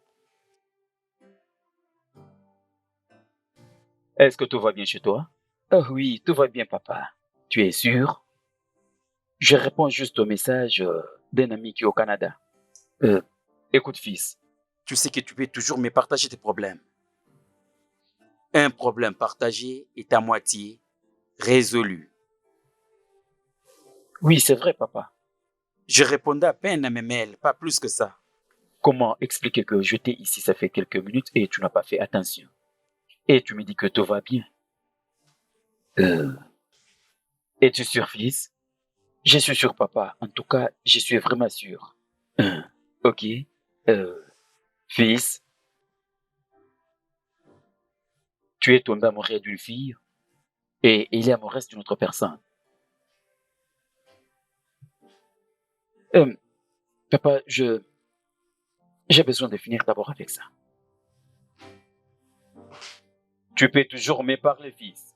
Est-ce que tout va bien chez toi? Oh oui, tout va bien, papa. Tu es sûr? Je réponds juste au message d'un ami qui est au Canada. Écoute, fils, tu sais que tu peux toujours me partager tes problèmes. Un problème partagé est à moitié résolu. Oui, c'est vrai, papa. Je répondais à peine à mes mails, pas plus que ça. Comment expliquer que j'étais ici, ça fait quelques minutes et tu n'as pas fait attention? Et tu me dis que tout va bien. Es-tu sûr, fils? Je suis sûr, papa. En tout cas, je suis vraiment sûr. Ok. Fils, tu es tombé amoureux d'une fille et il est amoureux d'une autre personne. Papa, j'ai besoin de finir d'abord avec ça. Tu peux toujours me parler, fils.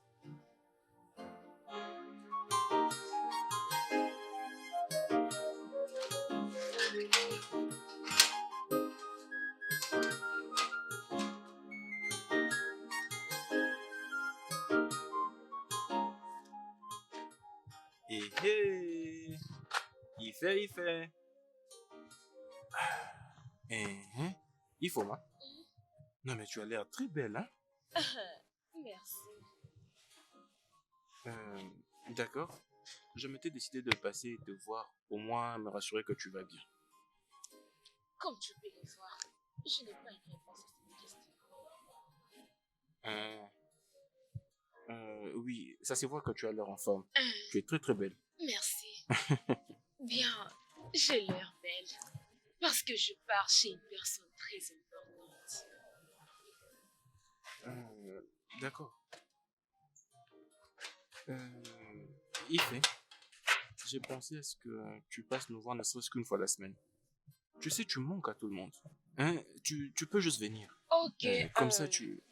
Hé, il fait. Il faut, moi. Non, mais tu as l'air très belle, hein? Merci. D'accord. Je m'étais décidé de passer et te voir, au moins me rassurer que tu vas bien. Comme tu peux le voir, je n'ai pas une réponse à cette question. Oui, ça se voit que tu as l'air en forme. Tu es très très belle. Merci. Bien, j'ai l'air belle. Parce que je pars chez une personne très importante. D'accord. Ife, j'ai pensé à ce que tu passes nous voir ne serait-ce qu'une fois la semaine. Tu sais, tu manques à tout le monde. Hein? Tu peux juste venir. Ok. Comme ça, tu...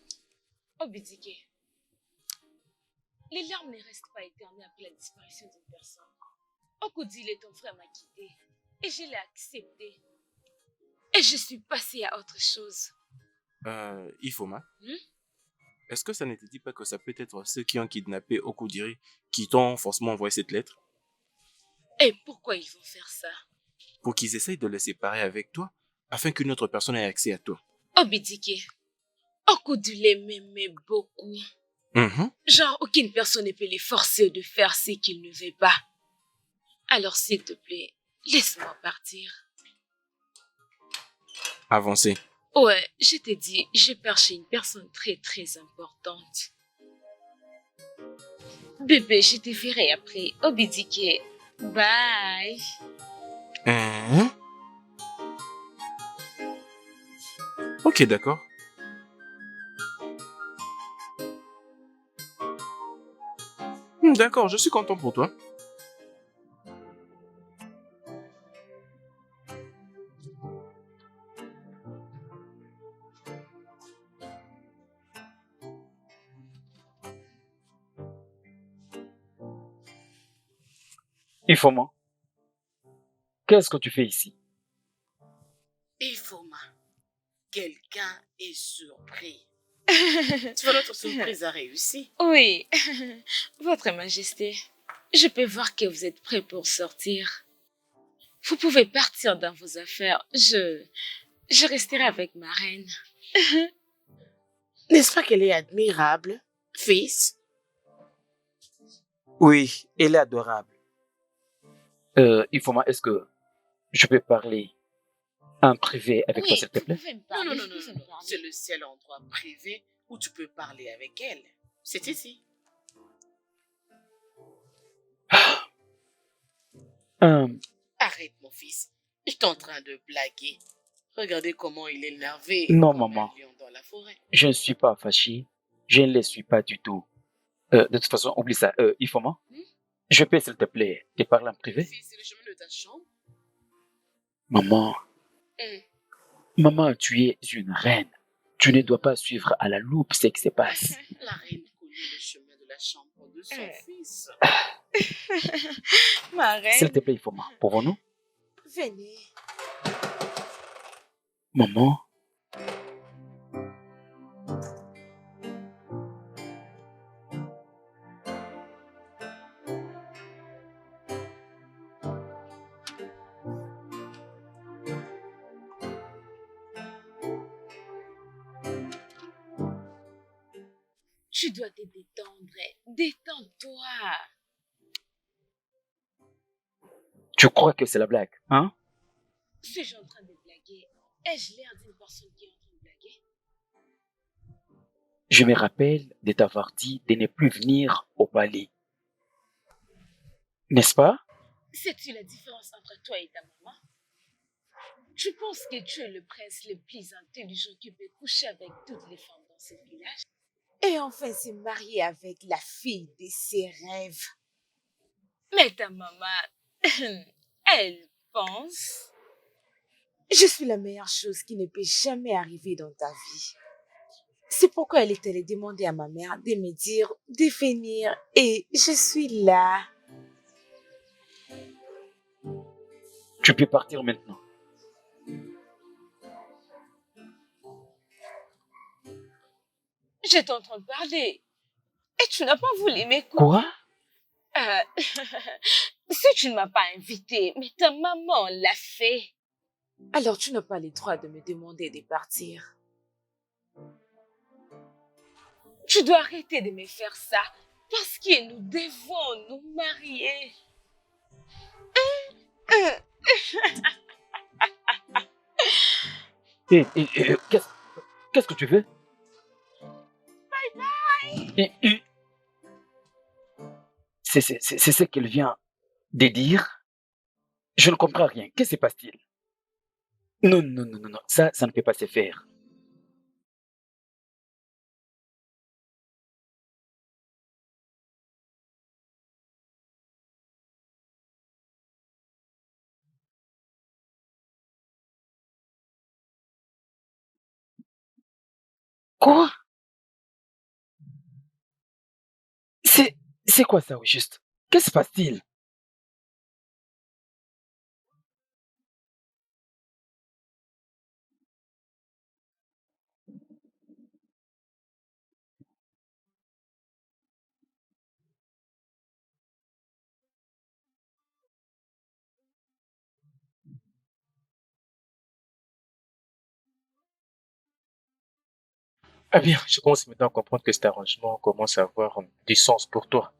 Obidike. Les larmes ne restent pas éternelles après la disparition d'une personne. Okudile, ton frère m'a quitté. Et je l'ai accepté. Et je suis passée à autre chose. Ifoma, Hmm? est-ce que ça ne te dit pas que ça peut être ceux qui ont kidnappé Okudiri qui t'ont forcément envoyé cette lettre Et pourquoi ils vont faire ça? pour qu'ils essayent de le séparer avec toi afin qu'une autre personne ait accès à toi? Obidike. Okudile m'aimait beaucoup. Genre, aucune personne ne peut les forcer de faire ce qu'ils ne veulent pas. Alors, s'il te plaît, laisse-moi partir. Avancez. Ouais, je t'ai dit, je pars chez une personne très très importante. Bébé, je te verrai après. Obidike. Bye. Ok, d'accord. D'accord, je suis content pour toi. Ifoma, qu'est-ce que tu fais ici? Ifoma, quelqu'un est surpris. Tu vois, notre surprise a réussi. Oui, Votre Majesté, je peux voir que vous êtes prêt pour sortir. Vous pouvez partir dans vos affaires. Je resterai avec ma reine. N'est-ce pas qu'elle est admirable, fils? Oui, elle est adorable. Ifoma, est-ce que je peux parler en privé avec toi, s'il te plaît? Vous pouvez me Non, parler. non, non, vous non, pouvez non. me parler. C'est le seul endroit privé où tu peux parler avec elle. C'est ici. Euh, Arrête, mon fils. Je suis en train de blaguer. Regardez comment il est énervé. Non, comme maman. un lion dans la forêt. je ne suis pas fâché. Je ne le suis pas du tout. De toute façon, oublie ça. Ifoma, je peux, s'il te plaît, te parler en privé? Fils, c'est le chemin de ta chambre. Maman, Hum. maman, tu es une reine. Tu ne dois pas suivre à la loupe ce qui se passe. La reine connaît le chemin de la chambre de son fils. Ma S'il reine, te plaît, Ifoma, pouvons-nous? Venez. Maman, tu dois te détendre. Détends-toi. tu crois que c'est la blague, hein? Suis-je en train de blaguer? Ai-je l'air d'une personne qui est en train de blaguer? Je me rappelle de t'avoir dit de ne plus venir au palais. N'est-ce pas? Sais-tu la différence entre toi et ta maman? Je pense que tu es le prince le plus intelligent qui peut coucher avec toutes les femmes dans ce village. Et enfin se marier avec la fille de ses rêves. Mais ta maman, elle pense. Je suis la meilleure chose qui ne peut jamais arriver dans ta vie. C'est pourquoi elle est allée demander à ma mère de me dire de venir et je suis là. Tu peux partir maintenant. J'étais en train de parler. Et tu n'as pas voulu m'écouter. Quoi? Si tu ne m'as pas invité, mais ta maman l'a fait. Alors tu n'as pas le droit de me demander de partir. Tu dois arrêter de me faire ça. Parce que nous devons nous marier. Qu'est-ce que tu veux? Bye. C'est ce qu'elle vient de dire. Je ne comprends rien. Qu'est-ce qui se passe-t-il? Non. Ça ne peut pas se faire. Quoi? C'est quoi ça, au juste? Qu'est-ce qui se passe-t-il? Ah bien, je commence maintenant à comprendre que cet arrangement commence à avoir du sens pour toi.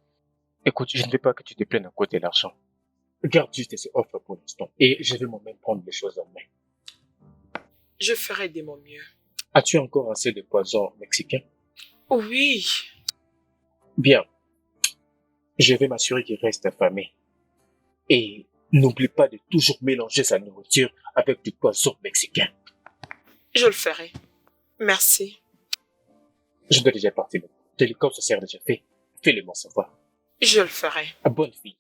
Écoute, je ne veux pas que tu te plaignes à cause de l'argent. Garde juste ces offres pour l'instant et je vais moi-même prendre les choses en main. Je ferai de mon mieux. As-tu encore assez de poison mexicain? Oui. Bien. Je vais m'assurer qu'il reste affamé. Et n'oublie pas de toujours mélanger sa nourriture avec du poison mexicain. Je le ferai. Merci. Je dois déjà partir. Télécom se sert déjà fait. Fais-le-moi savoir. Je le ferai. Bonne fille.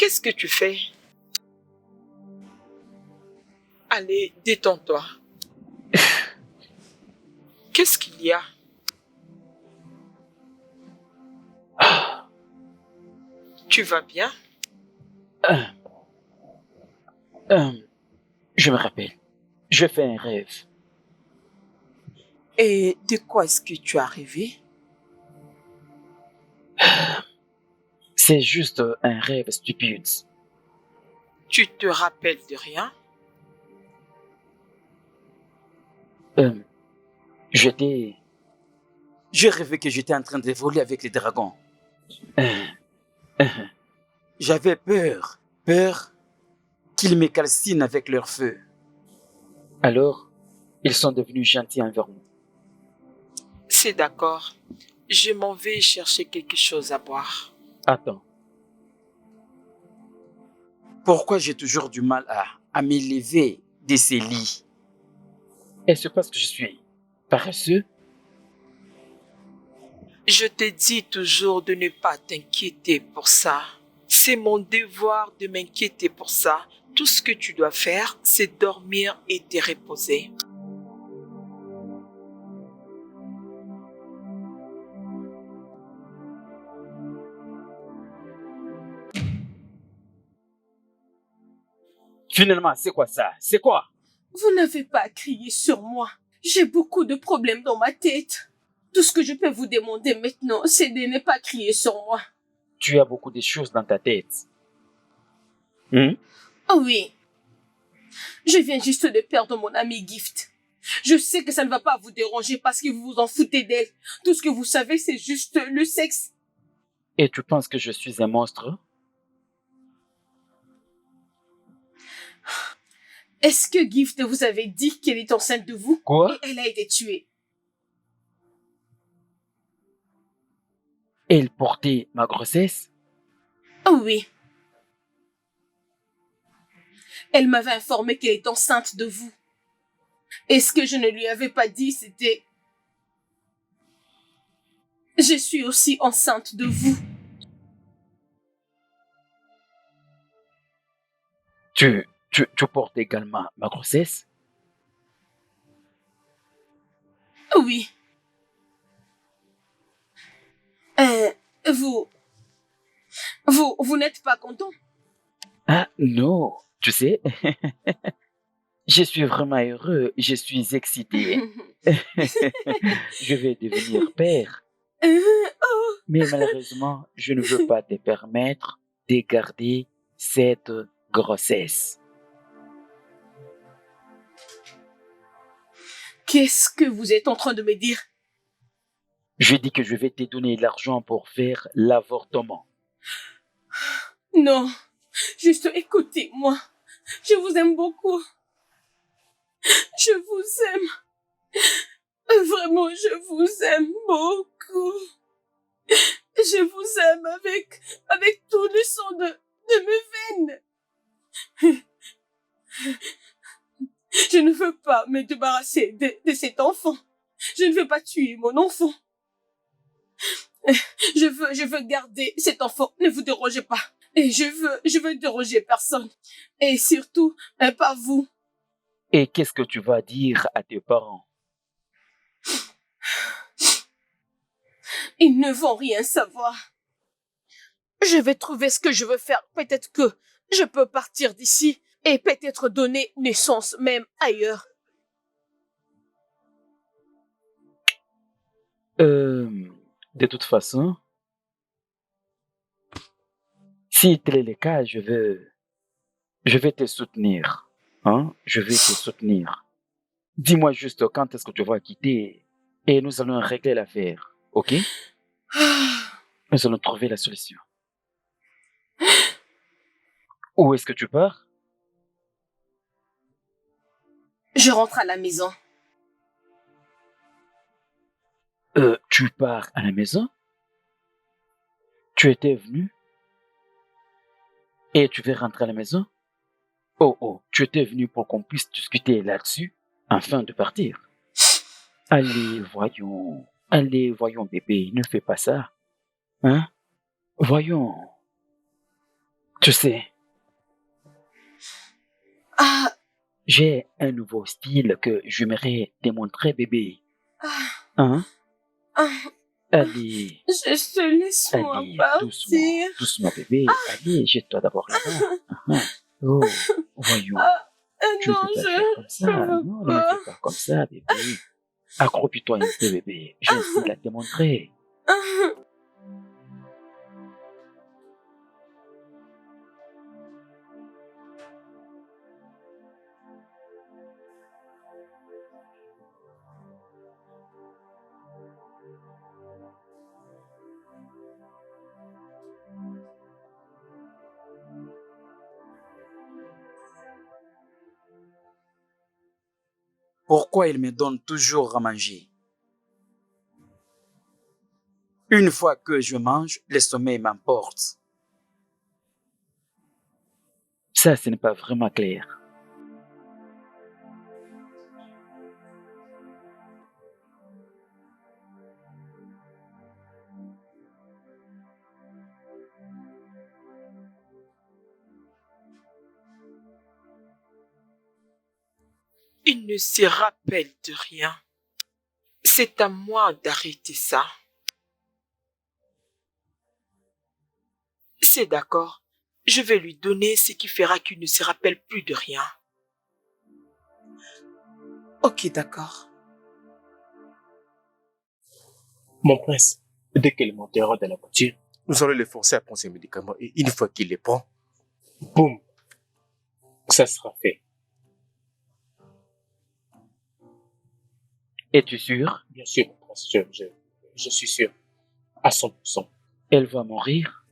Qu'est-ce que tu fais? Allez, détends-toi. Qu'est-ce qu'il y a? Tu vas bien? Euh, euh, je me rappelle. Je fais un rêve. Et de quoi est-ce que tu as rêvé? C'est juste un rêve stupide. Tu te rappelles de rien? J'étais... Je rêvais que j'étais en train de voler avec les dragons. Euh, euh, J'avais peur. Peur qu'ils me calcinent avec leur feu. Alors, ils sont devenus gentils envers nous. C'est d'accord. Je m'en vais chercher quelque chose à boire. Attends. Pourquoi j'ai toujours du mal à m'élever de ces lits? Est-ce parce que je suis paresseux? Je te dis toujours de ne pas t'inquiéter pour ça. C'est mon devoir de m'inquiéter pour ça. Tout ce que tu dois faire, c'est dormir et te reposer. Finalement, c'est quoi ça? C'est quoi? Vous n'avez pas à crier sur moi. J'ai beaucoup de problèmes dans ma tête. Tout ce que je peux vous demander maintenant, c'est de ne pas crier sur moi. Tu as beaucoup de choses dans ta tête. Oh oui. Je viens juste de perdre mon ami Gift. Je sais que ça ne va pas vous déranger parce que vous vous en foutez d'elle. Tout ce que vous savez, c'est juste le sexe. Et tu penses que je suis un monstre? Est-ce que Gift vous avait dit qu'elle est enceinte de vous? Quoi? Et elle a été tuée. Elle portait ma grossesse? Oh oui. Elle m'avait informé qu'elle est enceinte de vous. Et ce que je ne lui avais pas dit, c'était... Je suis aussi enceinte de vous. Tu portes également ma grossesse? Oui. Vous n'êtes pas content? Ah non, tu sais, je suis vraiment heureux, je suis excité. Je vais devenir père. Mais malheureusement, je ne veux pas te permettre de garder cette grossesse. Qu'est-ce que vous êtes en train de me dire? Je dis que je vais te donner l'argent pour faire l'avortement. Non, juste écoutez-moi. Je vous aime beaucoup. Je vous aime. Vraiment, je vous aime beaucoup. Je vous aime avec tout le sang de mes veines. Je ne veux pas me débarrasser de cet enfant. Je ne veux pas tuer mon enfant. Je veux garder cet enfant. Ne vous dérogez pas. Et je veux déroger personne. Et surtout, pas vous. Et qu'est-ce que tu vas dire à tes parents? Ils ne vont rien savoir. Je vais trouver ce que je veux faire. Peut-être que je peux partir d'ici et peut-être donner naissance même ailleurs. De toute façon, si tel est le cas, je vais te soutenir. Hein? Je vais te soutenir. Dis-moi juste quand est-ce que tu vas quitter et nous allons régler l'affaire, ok? Nous allons trouver la solution. Où est-ce que tu pars? Je rentre à la maison. Tu pars à la maison? Tu étais venu? Et tu veux rentrer à la maison? Oh, tu étais venu pour qu'on puisse discuter là-dessus afin de partir. Allez, voyons bébé, ne fais pas ça. Hein? Voyons. Tu sais, Ah, j'ai un nouveau style que j'aimerais te montrer, bébé. ah, Hein? ah. Allez, Juste laisse-moi allez, doucement, partir. doucement, bébé. Allez, jette-toi d'abord là-bas. Oh, voyons. Ah, Tu ne non, peux pas faire comme je ça. veux Non, ne pas. fais pas comme ça, bébé. Accroupis-toi un peu, bébé. J'ai un style à te montrer. Pourquoi il me donne toujours à manger? Une fois que je mange, le sommeil m'emporte. Ça, ce n'est pas vraiment clair. Il ne se rappelle de rien. C'est à moi d'arrêter ça. C'est d'accord. Je vais lui donner ce qui fera qu'il ne se rappelle plus de rien. Ok, d'accord. Mon prince, dès qu'elle montera dans la voiture, nous allons le forcer à prendre ses médicaments. Et une fois qu'il les prend, boum, ça sera fait. Es-tu sûr? Bien sûr, mon prince, je suis sûr. À 100%. Elle va mourir?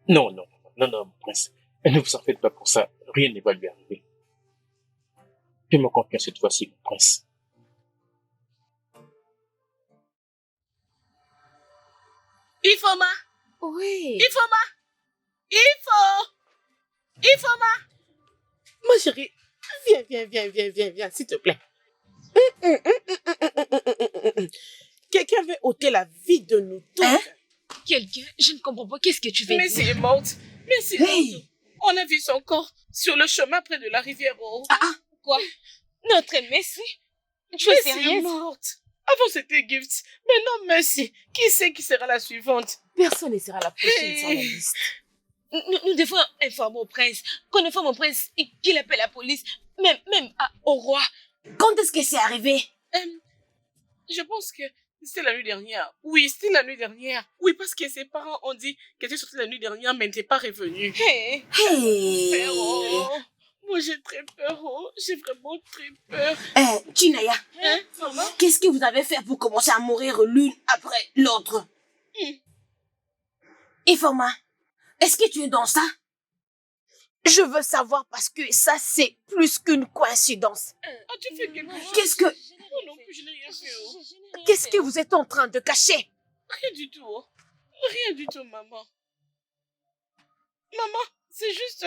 Non, non, non, non, mon prince. Ne vous en faites pas pour ça. Rien ne va lui arriver. Fais-moi confiance cette fois-ci, mon prince. Ifoma, Oui. Ifoma, Ifoma. Ma chérie, viens, s'il te plaît. Quelqu'un veut ôter la vie de nous tous. Hein? Quelqu'un? Je ne comprends pas. Qu'est-ce que tu veux Messi dire? est morte. Messi est Hey! morte. On a vu son corps sur le chemin près de la rivière. Quoi? Notre Messi? Tu es Messi est sérieuse? morte. Avant c'était Gift. Maintenant Messi. Qui sait qui sera la suivante? Personne ne sera la prochaine sur la Hey! liste. Nous devons informer au prince. Qu'on informe au prince et qu'il appelle la police. Même au roi. Quand est-ce que c'est arrivé? Je pense que c'était la nuit dernière. Oui, c'était la nuit dernière. Oui, parce que ses parents ont dit qu'elle était sortie la nuit dernière, mais n'était pas revenue. Hey! Hey! Peur, oh. Moi, j'ai très peur. Oh. J'ai vraiment très peur. Chinaya, Hein, maman? qu'est-ce que vous avez fait pour commencer à mourir l'une après l'autre? Informa, est-ce que tu es dans ça? Je veux savoir parce que ça, c'est plus qu'une coïncidence. As-tu fait quelque chose? Qu'est-ce que, Oh non, je n'ai rien fait. Oh. qu'est-ce que vous êtes en train de cacher? Rien du tout. Oh. Rien du tout, maman. Maman, c'est juste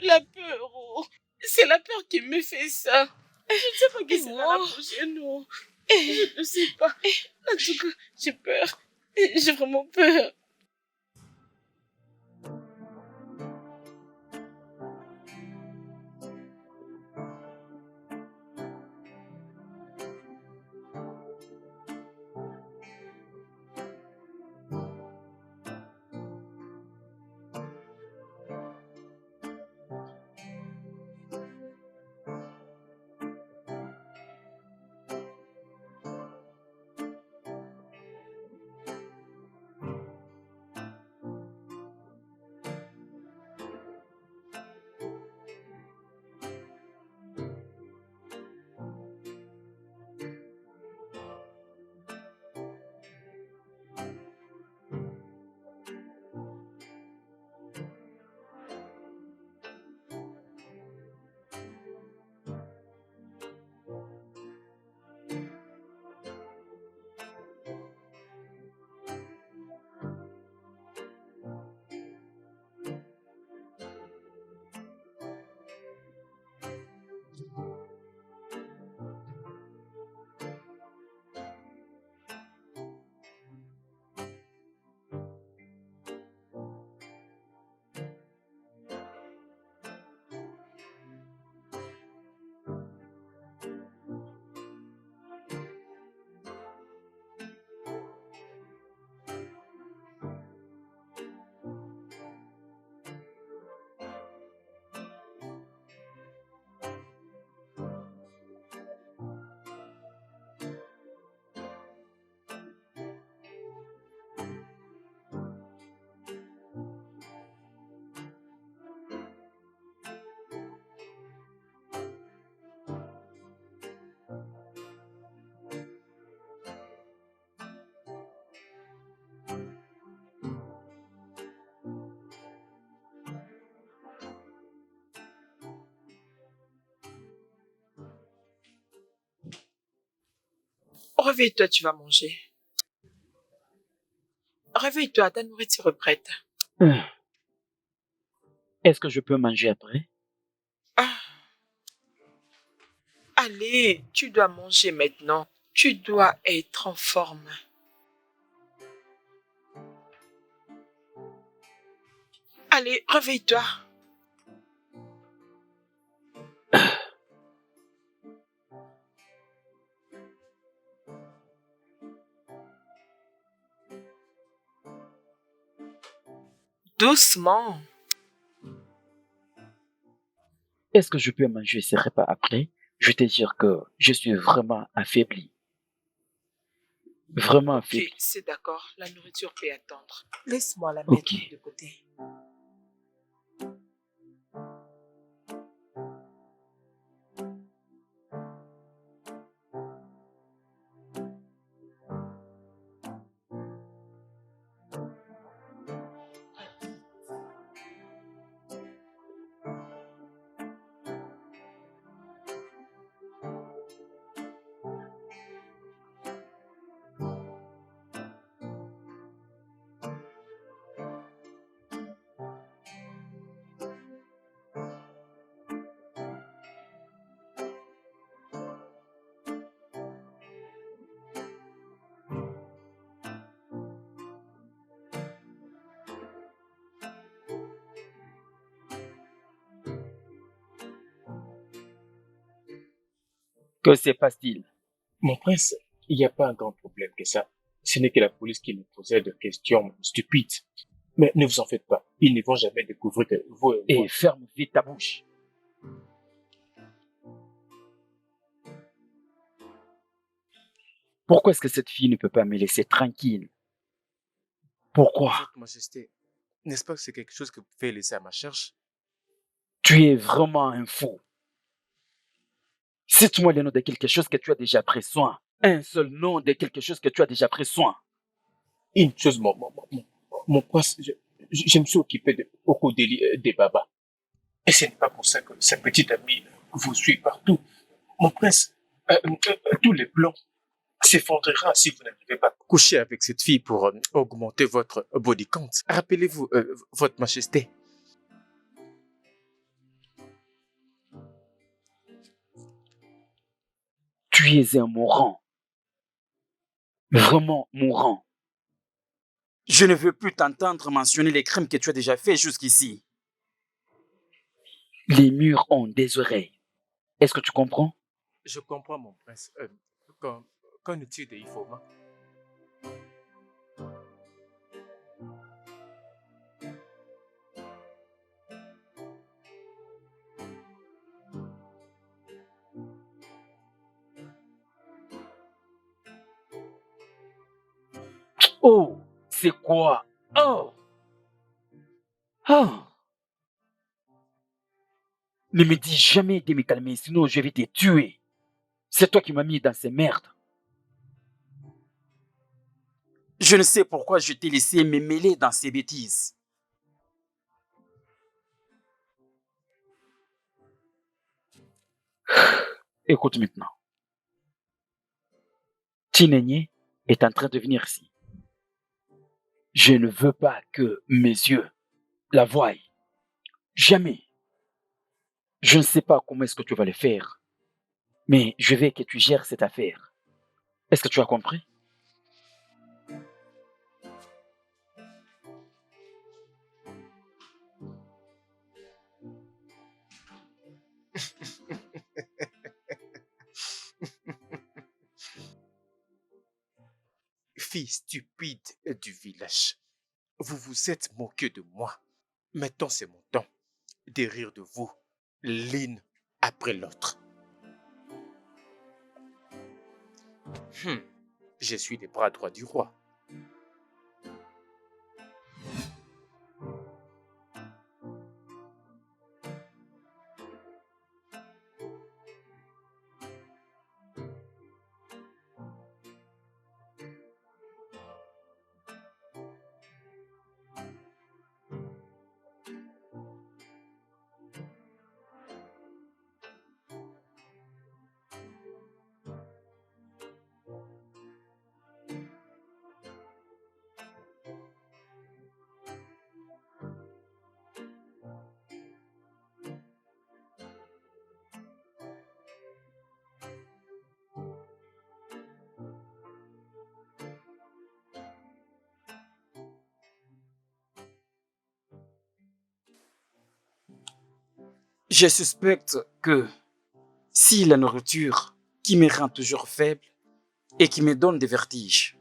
la peur. Oh. C'est la peur qui me fait ça. Je ne sais pas qui sera la prochaine. Oh. Je ne sais pas. En tout cas, j'ai peur. J'ai vraiment peur. Réveille-toi, tu vas manger. Réveille-toi, ta nourriture est prête. Est-ce que je peux manger après? Ah, allez, tu dois manger maintenant. Tu dois être en forme. Allez, réveille-toi. Doucement. Est-ce que je peux manger ces repas après? Je vais te dire que je suis vraiment affaibli. Vraiment Ok, affaibli. c'est d'accord. La nourriture peut attendre. Laisse-moi la mettre Ok. de côté. Que se passe-t-il? Mon prince, il n'y a pas un grand problème que ça. Ce n'est que la police qui nous posait des questions stupides. Mais ne vous en faites pas. Ils ne vont jamais découvrir que vous et moi... Et ferme vite ta bouche. Pourquoi est-ce que cette fille ne peut pas me laisser tranquille? Pourquoi? Votre Majesté, n'est-ce pas que c'est quelque chose que vous pouvez laisser à ma charge? Tu es vraiment un fou. Cite-moi le nom de quelque chose que tu as déjà pris soin. Un seul nom de quelque chose que tu as déjà pris soin. Une chose, mon prince, je me suis occupé de Okodeli des Baba. Et ce n'est pas pour ça que sa petite amie vous suit partout. Mon prince, tous les plans s'effondrera si vous n'arrivez pas à coucher avec cette fille pour augmenter votre body count. Rappelez-vous, votre majesté. Tu es un mourant. Vraiment mourant. Je ne veux plus t'entendre mentionner les crimes que tu as déjà faits jusqu'ici. Les murs ont des oreilles. Est-ce que tu comprends? Je comprends, mon prince. Qu'en est-il de Ifoma? Oh, c'est quoi? Oh! Oh! Ne me dis jamais de me calmer, sinon je vais te tuer. C'est toi qui m'as mis dans ces merdes. Je ne sais pourquoi je t'ai laissé me mêler dans ces bêtises. Écoute maintenant. Tinenye est en train de venir ici. Je ne veux pas que mes yeux la voient. Jamais. Je ne sais pas comment est-ce que tu vas le faire, mais je veux que tu gères cette affaire. Est-ce que tu as compris? Fille stupide du village, vous vous êtes moqué de moi. Maintenant, c'est mon temps de rire de vous, l'une après l'autre. Je suis les bras droits du roi. Je suspecte que si la nourriture qui me rend toujours faible et qui me donne des vertiges.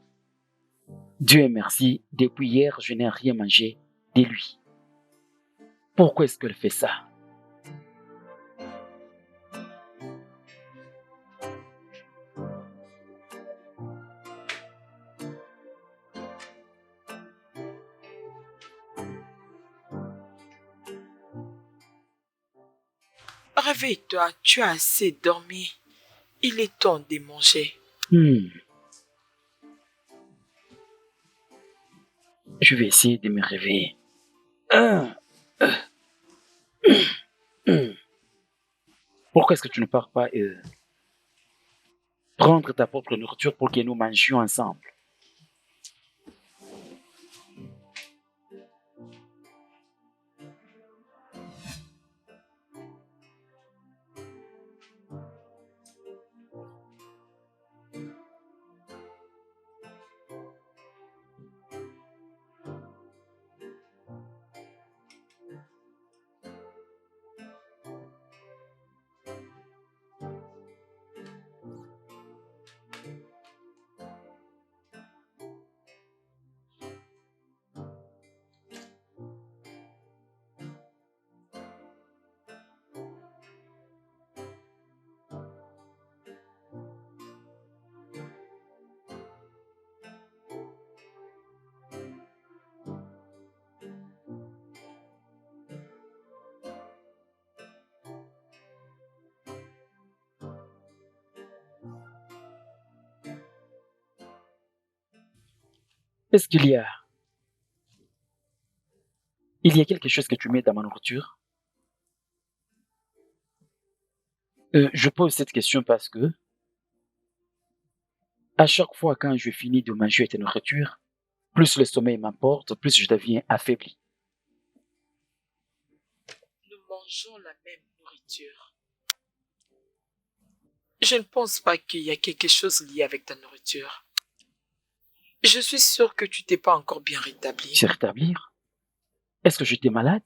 Dieu merci, depuis hier, je n'ai rien mangé de lui. Pourquoi est-ce qu'elle fait ça? Réveille-toi, tu as assez dormi. Il est temps de manger. Je vais essayer de me réveiller. Pourquoi est-ce que tu ne pars pas prendre ta propre nourriture pour que nous mangions ensemble? Est-ce qu'il y a quelque chose que tu mets dans ma nourriture? Je pose cette question parce que à chaque fois quand je finis de manger ta nourriture, plus le sommeil m'emporte, plus je deviens affaibli. Nous mangeons la même nourriture. Je ne pense pas qu'il y a quelque chose lié avec ta nourriture. Je suis sûre que tu t'es pas encore bien rétabli. Se rétablir? Est-ce que j'étais malade?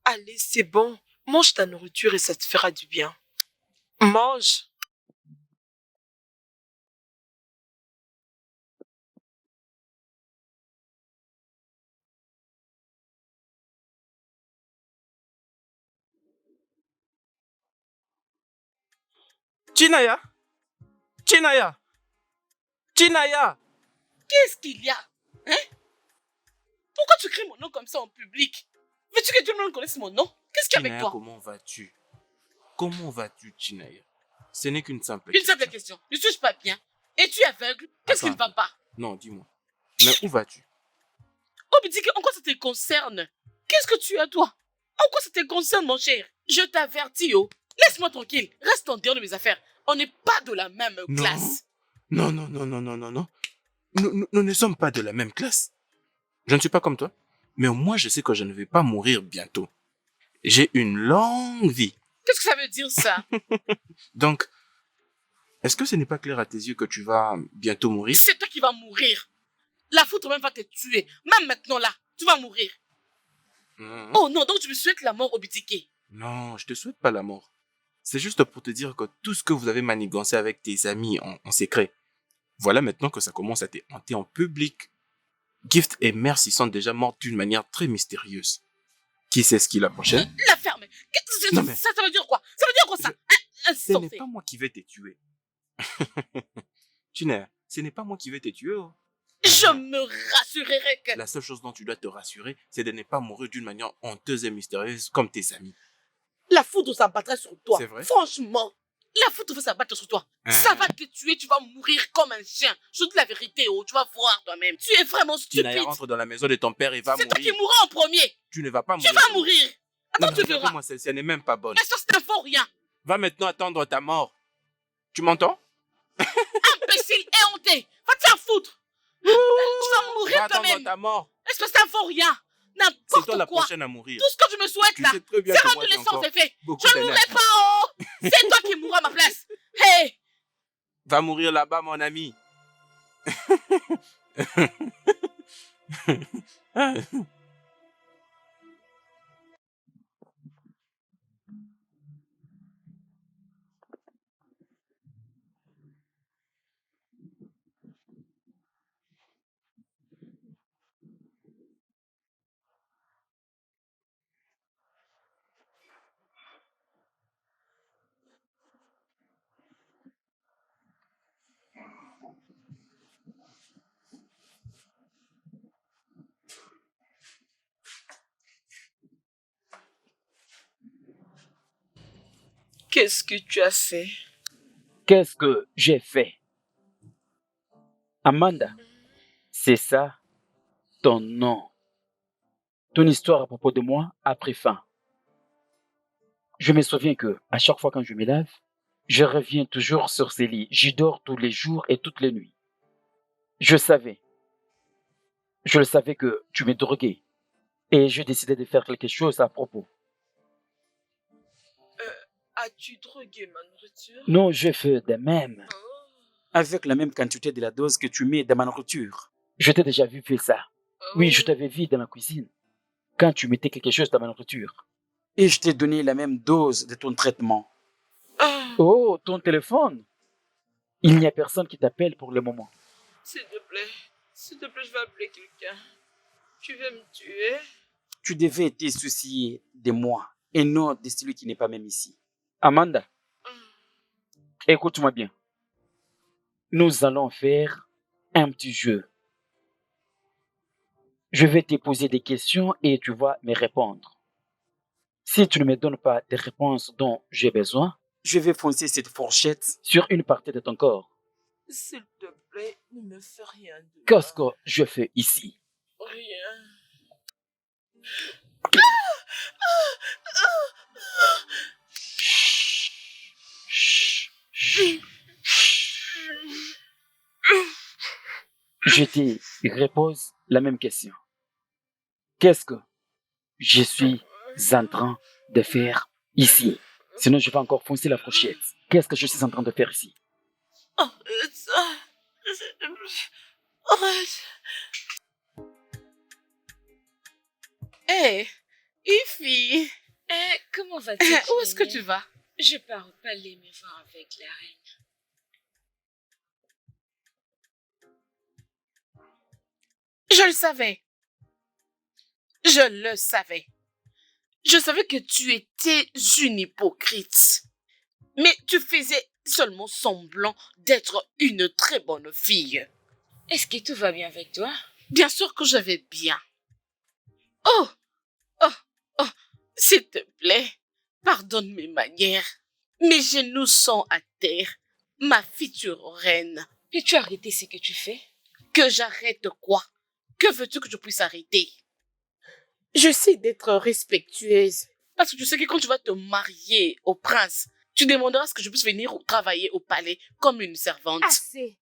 Allez, c'est bon. Mange ta nourriture et ça te fera du bien. Mange. Chinaya! Chinaya! Chinaya! Qu'est-ce qu'il y a? Hein? Pourquoi tu cries mon nom comme ça en public? Veux-tu que tout le monde connaisse mon nom? Qu'est-ce qu'il y a avec Chinaya, toi? comment vas-tu? Comment vas-tu, Chinaya? Ce n'est qu'une simple Une question. simple question. Ne suis-je pas bien? Es-tu aveugle? Qu'est-ce qui ne va pas? Non, dis-moi. Mais où vas-tu? Oh, mais dis en quoi ça te concerne? Qu'est-ce que tu as, toi? En quoi ça te concerne, mon cher? Je t'avertis, oh. Laisse-moi tranquille. Reste en dehors de mes affaires. On n'est pas de la même classe. Non. Nous ne sommes pas de la même classe. Je ne suis pas comme toi. Mais au moins, je sais que je ne vais pas mourir bientôt. J'ai une longue vie. Qu'est-ce que ça veut dire, ça? Donc, est-ce que ce n'est pas clair à tes yeux que tu vas bientôt mourir? C'est toi qui vas mourir. La foudre même va te tuer. Même maintenant, là, tu vas mourir. Oh non, donc tu me souhaites la mort au Bitike? Non, je te souhaite pas la mort. C'est juste pour te dire que tout ce que vous avez manigancé avec tes amis en secret, voilà maintenant que ça commence à te hanter en public. Gift et Mercy sont déjà mortes d'une manière très mystérieuse. Qui sait ce qui est la prochaine? La ferme. Non, mais- Ça veut dire quoi? Ça veut dire quoi, ça? Ce n'est pas moi qui vais te tuer. Ce n'est pas moi qui vais te tuer. Oh. Je me rassurerai que... La seule chose dont tu dois te rassurer, c'est de ne pas mourir d'une manière honteuse et mystérieuse comme tes amis. La foudre s'abattra sur toi. C'est vrai? Franchement. La foudre va s'abattre sur toi. Ça va te tuer, tu vas mourir comme un chien. Je te dis la vérité, oh, tu vas voir toi-même. Tu es vraiment stupide. Chinaya, rentre dans la maison de ton père et va C'est mourir. toi qui mourras en premier. Tu ne vas pas Tu mourir. vas mourir. Attends, tu verras. Moi, celle-ci, elle n'est même pas bonne. Mais ça, c'est un faux rien. Va maintenant attendre ta mort. Tu m'entends? Imbécile et honté. Va te faire foutre. Tu vas Va mourir attendre toi-même. ta mort. Espèce d'un faux rien. C'est N'importe toi la quoi. prochaine à mourir. Tout ce que tu me souhaites Tu là, sais très bien c'est que moi, rendu j'ai les sens encore effets. beaucoup Je ne d'énergie. mourrai pas, oh. C'est toi qui mourras à ma place. Hey. Va mourir là-bas, mon ami. Qu'est-ce que tu as fait? Qu'est-ce que j'ai fait? Amanda, c'est ça ton nom. Ton histoire à propos de moi a pris fin. Je me souviens que, à chaque fois quand je me lave, je reviens toujours sur ces lits. J'y dors tous les jours et toutes les nuits. Je le savais que tu me droguais. Et je décidais de faire quelque chose à propos. As-tu drogué ma nourriture? Non, je fais de même. Oh. Avec la même quantité de la dose que tu mets dans ma nourriture. Je t'ai déjà vu faire ça. Oui, je t'avais vu dans la cuisine. Quand tu mettais quelque chose dans ma nourriture. Et je t'ai donné la même dose de ton traitement. Oh, ton téléphone. Il n'y a personne qui t'appelle pour le moment. S'il te plaît, je vais appeler quelqu'un. Tu veux me tuer? Tu devais te soucier de moi et non de celui qui n'est pas même ici. Amanda, écoute-moi bien. Nous allons faire un petit jeu. Je vais te poser des questions et tu vas me répondre. Si tu ne me donnes pas des réponses dont j'ai besoin, je vais foncer cette fourchette sur une partie de ton corps. S'il te plaît, ne me fais rien de Qu'est-ce que je fais ici? rien. Je te repose la même question. Qu'est-ce que je suis en train de faire ici? Sinon, je vais encore foncer la fourchette. Qu'est-ce que je suis en train de faire ici? Arrête ça. S'il te plaît. Arrête. Hé, Ify. Comment vas-tu? Où est-ce que tu vas? Je pars au palais me voir avec la reine. Je le savais. Je le savais. Je savais que tu étais une hypocrite. Mais tu faisais seulement semblant d'être une très bonne fille. Est-ce que tout va bien avec toi? Bien sûr que je vais bien. Oh, s'il te plaît, pardonne mes manières. Mes genoux sont à terre. Ma future reine. Peux-tu arrêter ce que tu fais? Que j'arrête quoi? Que veux-tu que je puisse arrêter? J'essaie d'être respectueuse. Parce que tu sais que quand tu vas te marier au prince, tu demanderas à ce que je puisse venir travailler au palais comme une servante. Assez.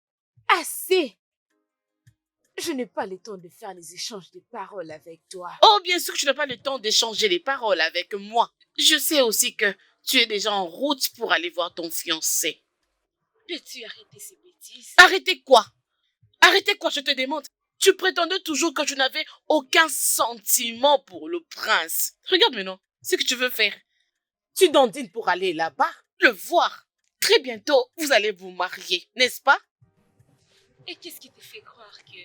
Assez. Je n'ai pas le temps de faire les échanges de paroles avec toi. Oh, bien sûr que tu n'as pas le temps d'échanger les paroles avec moi. Je sais aussi que tu es déjà en route pour aller voir ton fiancé. Peux-tu arrêter ces bêtises? Arrêtez quoi? Arrêtez quoi, je te demande. Tu prétendais toujours que tu n'avais aucun sentiment pour le prince. Regarde maintenant ce que tu veux faire. Tu dandines pour aller là-bas, le voir. Très bientôt, vous allez vous marier, n'est-ce pas? Et qu'est-ce qui te fait croire que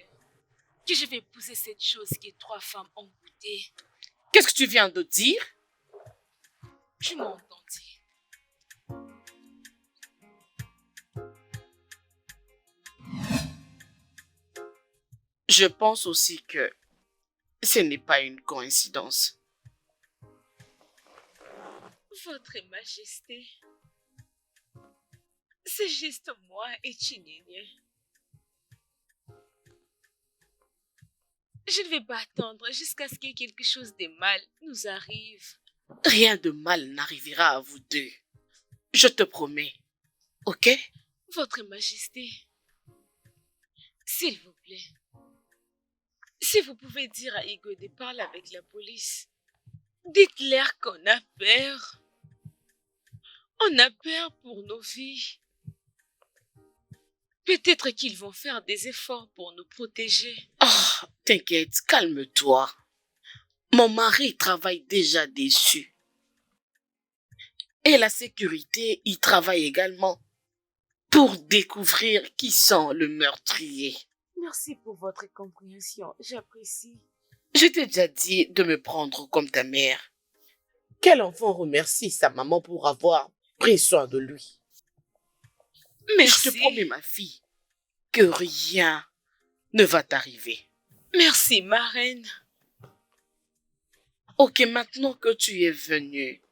je vais épouser cette chose que 3 femmes ont goûté? Qu'est-ce que tu viens de dire? Tu m'as entendu. Je pense aussi que ce n'est pas une coïncidence. Votre Majesté, c'est juste moi et Chinenye. Je ne vais pas attendre jusqu'à ce que quelque chose de mal nous arrive. Rien de mal n'arrivera à vous deux. Je te promets. Ok? Votre Majesté, s'il vous plaît, si vous pouvez dire à Igo de parler avec la police, dites-leur qu'on a peur. On a peur pour nos vies. Peut-être qu'ils vont faire des efforts pour nous protéger. Oh, t'inquiète, calme-toi. Mon mari travaille déjà dessus. Et la sécurité y travaille également pour découvrir qui sont le meurtrier. Merci pour votre compréhension, j'apprécie. Je t'ai déjà dit de me prendre comme ta mère. Quel enfant remercie sa maman pour avoir pris soin de lui? Mais je te promets, ma fille, que rien ne va t'arriver. Merci, ma reine. Ok, maintenant que tu es venue,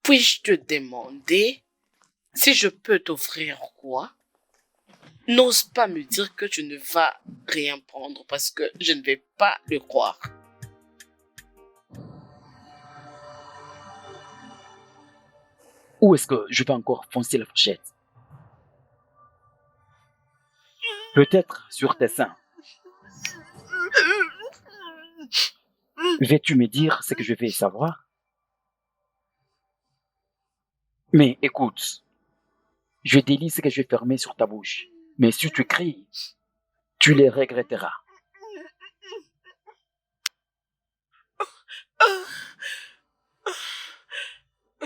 Puis-je te demander si je peux t'offrir quoi? N'ose pas me dire que tu ne vas rien prendre parce que je ne vais pas le croire. Où est-ce que je vais encore foncer la fourchette? Peut-être sur tes seins. Veux-tu me dire ce que je vais savoir? Mais écoute, je te dis ce que je vais fermer sur ta bouche. Mais si tu cries, tu les regretteras.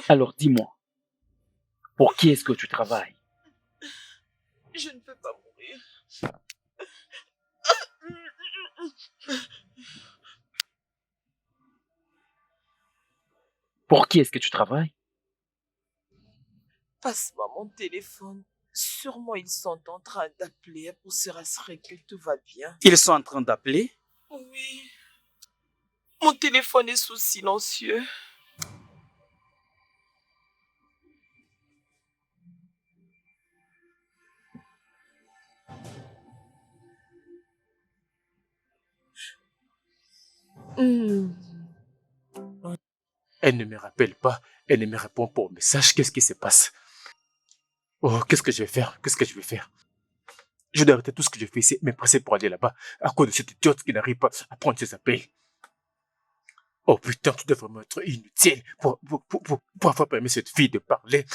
Alors dis-moi, pour qui est-ce que tu travailles? Je ne peux pas mourir. Pour qui est-ce que tu travailles? Passe-moi mon téléphone. Sûrement ils sont en train d'appeler pour se rassurer que tout va bien. Ils sont en train d'appeler? Oui. Mon téléphone est sous silencieux. Elle ne me rappelle pas, elle ne me répond pas au message. Qu'est-ce qui se passe? Oh, qu'est-ce que je vais faire? Qu'est-ce que je vais faire? Je dois arrêter tout ce que je fais ici, m'empresser pour aller là-bas, à cause de cette idiote qui n'arrive pas à prendre ses appels. Oh putain, tu dois vraiment être inutile pour avoir permis cette fille de parler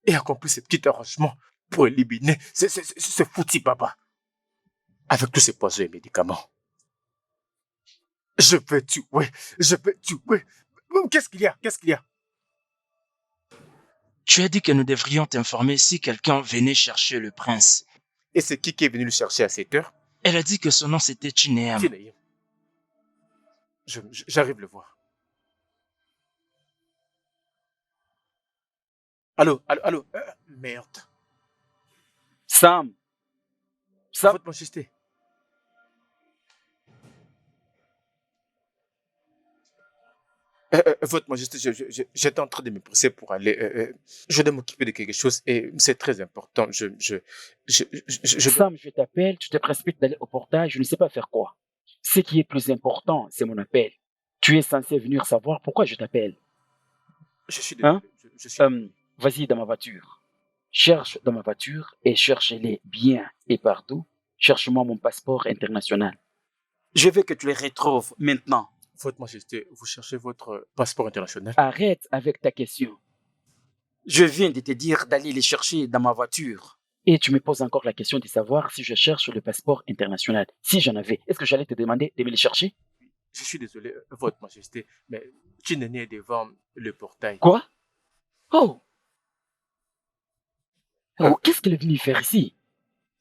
et accomplir ce petit arrangement pour éliminer ce foutu papa. Avec tous ces poisons et médicaments. Je vais tuer. Qu'est-ce qu'il y a? Qu'est-ce qu'il y a? Tu as dit que nous devrions t'informer si quelqu'un venait chercher le prince. Et c'est qui est venu le chercher à 7 heures? Elle a dit que son nom c'était Chineam. Chineam. J'arrive le voir. Allô? Merde. Sam. Votre majesté. Votre majesté, j'étais en train de me presser pour aller. Je dois m'occuper de quelque chose et c'est très important. Sam, je t'appelle, tu te précipites d'aller au portail, je ne sais pas faire quoi. Ce qui est plus important, c'est mon appel. Tu es censé venir savoir pourquoi je t'appelle. Je suis Hein? désolé. Vas-y dans ma voiture. Cherche dans ma voiture et cherche-les bien et partout. Cherche-moi mon passeport international. Je veux que tu les retrouves maintenant. Votre majesté, vous cherchez votre passeport international? Arrête avec ta question. Je viens de te dire d'aller les chercher dans ma voiture. Et tu me poses encore la question de savoir si je cherche le passeport international. Si j'en avais, est-ce que j'allais te demander de me les chercher? Je suis désolé, votre majesté, mais Chineni est devant le portail. Quoi? Oh! Qu'est-ce qu'elle est venue faire ici?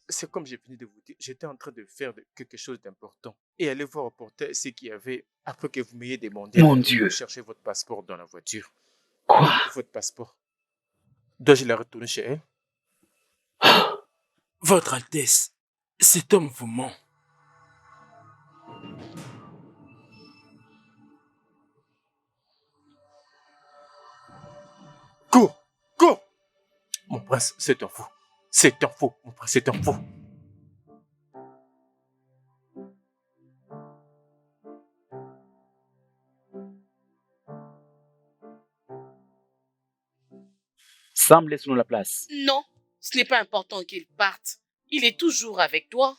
C'est comme j'ai venu de vous dire, j'étais en train de faire quelque chose d'important. Et aller voir au portail ce qu'il y avait après que vous m'ayez demandé de chercher votre passeport dans la voiture. Quoi? Votre passeport. Dois-je la retourner chez elle? Votre Altesse, cet homme vous ment. Cours! Mon prince, c'est un fou. C'est un fou, mon prince, c'est un fou. Sam, laisse-nous la place. Non, ce n'est pas important qu'il parte. Il est toujours avec toi.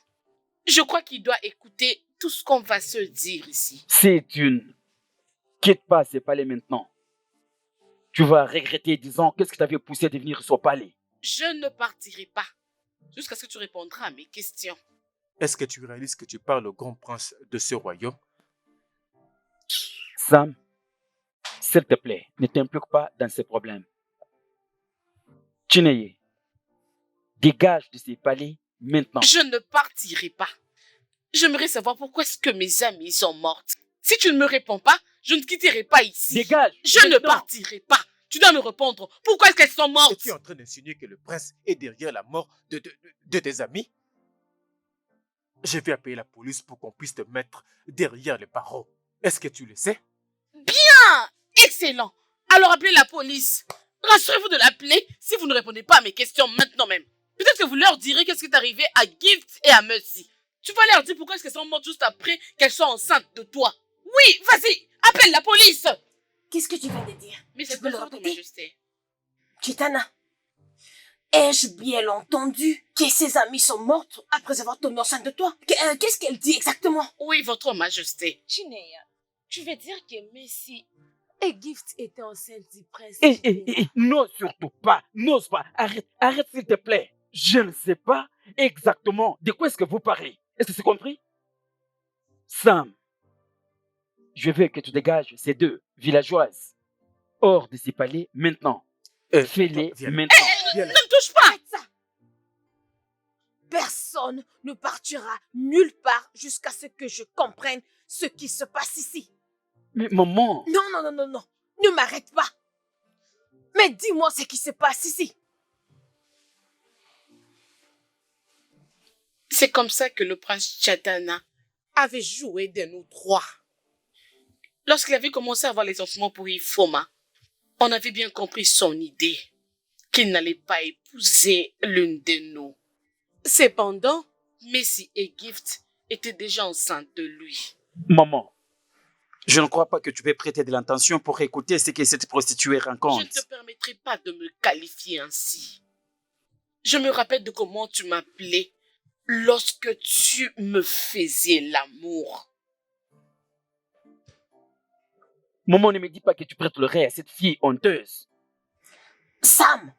Je crois qu'il doit écouter tout ce qu'on va se dire ici. C'est une... Quitte pas ces palais maintenant. Tu vas regretter disant qu'est-ce qui t'avait poussé de venir au palais. Je ne partirai pas jusqu'à ce que tu répondras à mes questions. Est-ce que tu réalises que tu parles au grand prince de ce royaume? Sam, s'il te plaît, ne t'implique pas dans ces problèmes. Chineye, dégage de ces palais maintenant. Je ne partirai pas. J'aimerais savoir pourquoi est-ce que mes amies sont mortes. Si tu ne me réponds pas, je ne quitterai pas ici. Dégage. Je ne partirai pas. Tu dois me répondre. Pourquoi est-ce qu'elles sont mortes? Es-tu en train d'insinuer que le prince est derrière la mort de tes amis? Je vais appeler la police pour qu'on puisse te mettre derrière les barreaux. Est-ce que tu le sais? Bien! Excellent! Alors appelez la police. Rassurez-vous de l'appeler si vous ne répondez pas à mes questions maintenant même. Peut-être que vous leur direz qu'est-ce qui est arrivé à Gift et à Mercy. Tu vas leur dire pourquoi est-ce qu'elles sont mortes juste après qu'elles soient enceintes de toi. Oui, vas-y, appelle la police. Qu'est-ce que tu viens de dire? Mais Tu c'est peux pas le votre répéter? majesté. Chitana, ai-je bien entendu que ses amis sont mortes après avoir tombé enceinte de toi? Qu'est-ce qu'elle dit exactement? Oui, votre majesté. Chineya, tu veux dire que Messi et Gift étaient enceintes du prince Et Chitena? n'ose surtout pas, n'ose pas. Arrête s'il te plaît. Je ne sais pas exactement de quoi est-ce que vous parlez. Est-ce que c'est compris? Sam, je veux que tu dégages ces deux villageoises hors de ces palais maintenant. Fais-les viens. maintenant. Ne me touche pas. Arrête ça! Personne ne partira nulle part jusqu'à ce que je comprenne ce qui se passe ici. Mais maman, Non. Ne m'arrête pas. Mais dis-moi ce qui se passe ici. C'est comme ça que le prince Chitena avait joué de nous trois. Lorsqu'il avait commencé à avoir les enfants pour Ifoma, on avait bien compris son idée, qu'il n'allait pas épouser l'une de nous. Cependant, Messi et Gift étaient déjà enceintes de lui. maman, je ne crois pas que tu peux prêter de l'intention pour écouter ce que cette prostituée Je raconte. ne te permettrai pas de me qualifier ainsi. Je me rappelle de comment tu m'appelais lorsque tu me faisais l'amour. Maman, ne me dis pas que tu prêterais à cette fille honteuse. Sam,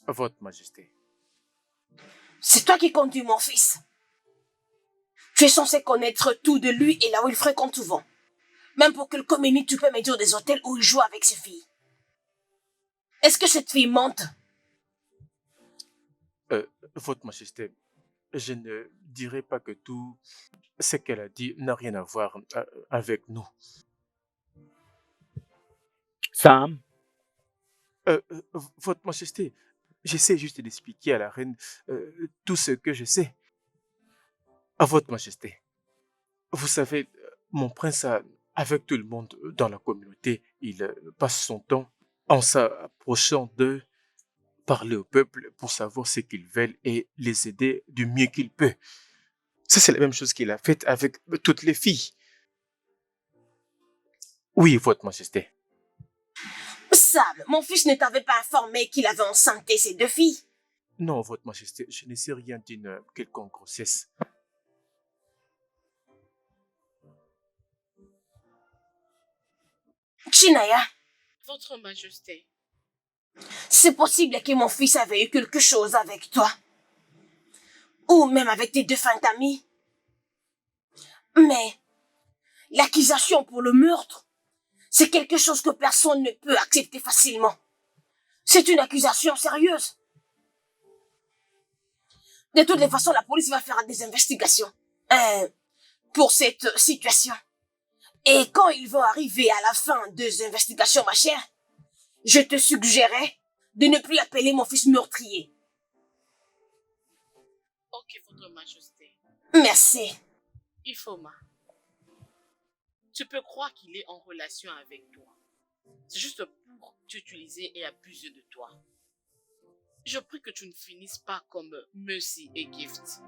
Votre Majesté. c'est toi qui conduis mon fils. Tu es censé connaître tout de lui et là où il fréquente souvent. Même pour qu'il communique, tu peux me dire des hôtels où il joue avec ses filles. Est-ce que cette fille mente? Votre Majesté, je ne dirai pas que tout ce qu'elle a dit n'a rien à voir avec nous. Sam, Votre Majesté, j'essaie juste d'expliquer à la reine tout ce que je sais. À Votre Majesté, vous savez, mon prince, avec tout le monde dans la communauté, il passe son temps en s'approchant d'eux, parler au peuple pour savoir ce qu'ils veulent et les aider du mieux qu'il peut. Ça, c'est la même chose qu'il a faite avec toutes les filles. Oui, Votre Majesté. Sam, mon fils ne t'avait pas informé qu'il avait enceinté ses deux filles. Non, Votre Majesté, je ne sais rien d'une quelconque grossesse. Chinaya, Votre Majesté, c'est possible que mon fils avait eu quelque chose avec toi. Ou même avec tes deux fins d'amis. Mais l'accusation pour le meurtre, c'est quelque chose que personne ne peut accepter facilement. C'est une accusation sérieuse. De toutes les façons, la police va faire des investigations pour cette situation. Et quand ils vont arriver à la fin des investigations, ma chère, je te suggérais de ne plus appeler mon fils meurtrier. ok, Votre Majesté. Merci. Ifoma, tu peux croire qu'il est en relation avec toi. C'est juste pour t'utiliser et abuser de toi. Je prie que tu ne finisses pas comme Mercy et Gift.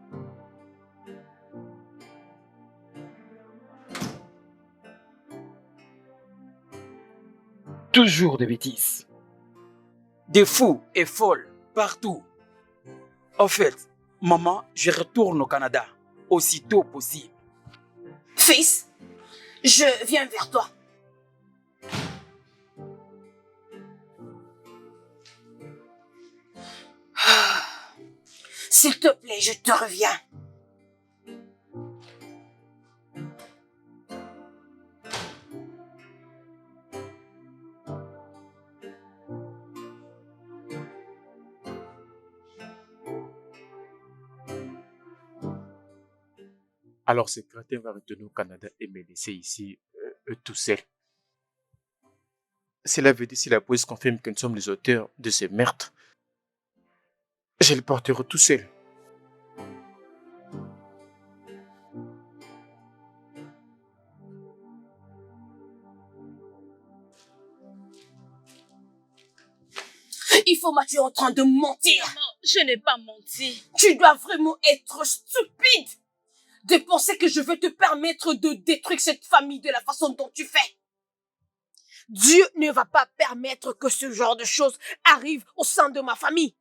toujours des bêtises. Des fous et folles partout. En fait, maman, je retourne au Canada aussitôt possible. Fils, je viens vers toi. S'il te plaît, je te reviens. Alors, ce crétin va retourner au Canada et me laisser ici tout seul. Cela veut dire si la police confirme que nous sommes les auteurs de ces meurtres, je le porterai tout seul. Ifoma, tu es en train de mentir. Maman, je n'ai pas menti. Tu dois vraiment être stupide de penser que je vais te permettre de détruire cette famille de la façon dont tu fais. Dieu ne va pas permettre que ce genre de choses arrive au sein de ma famille.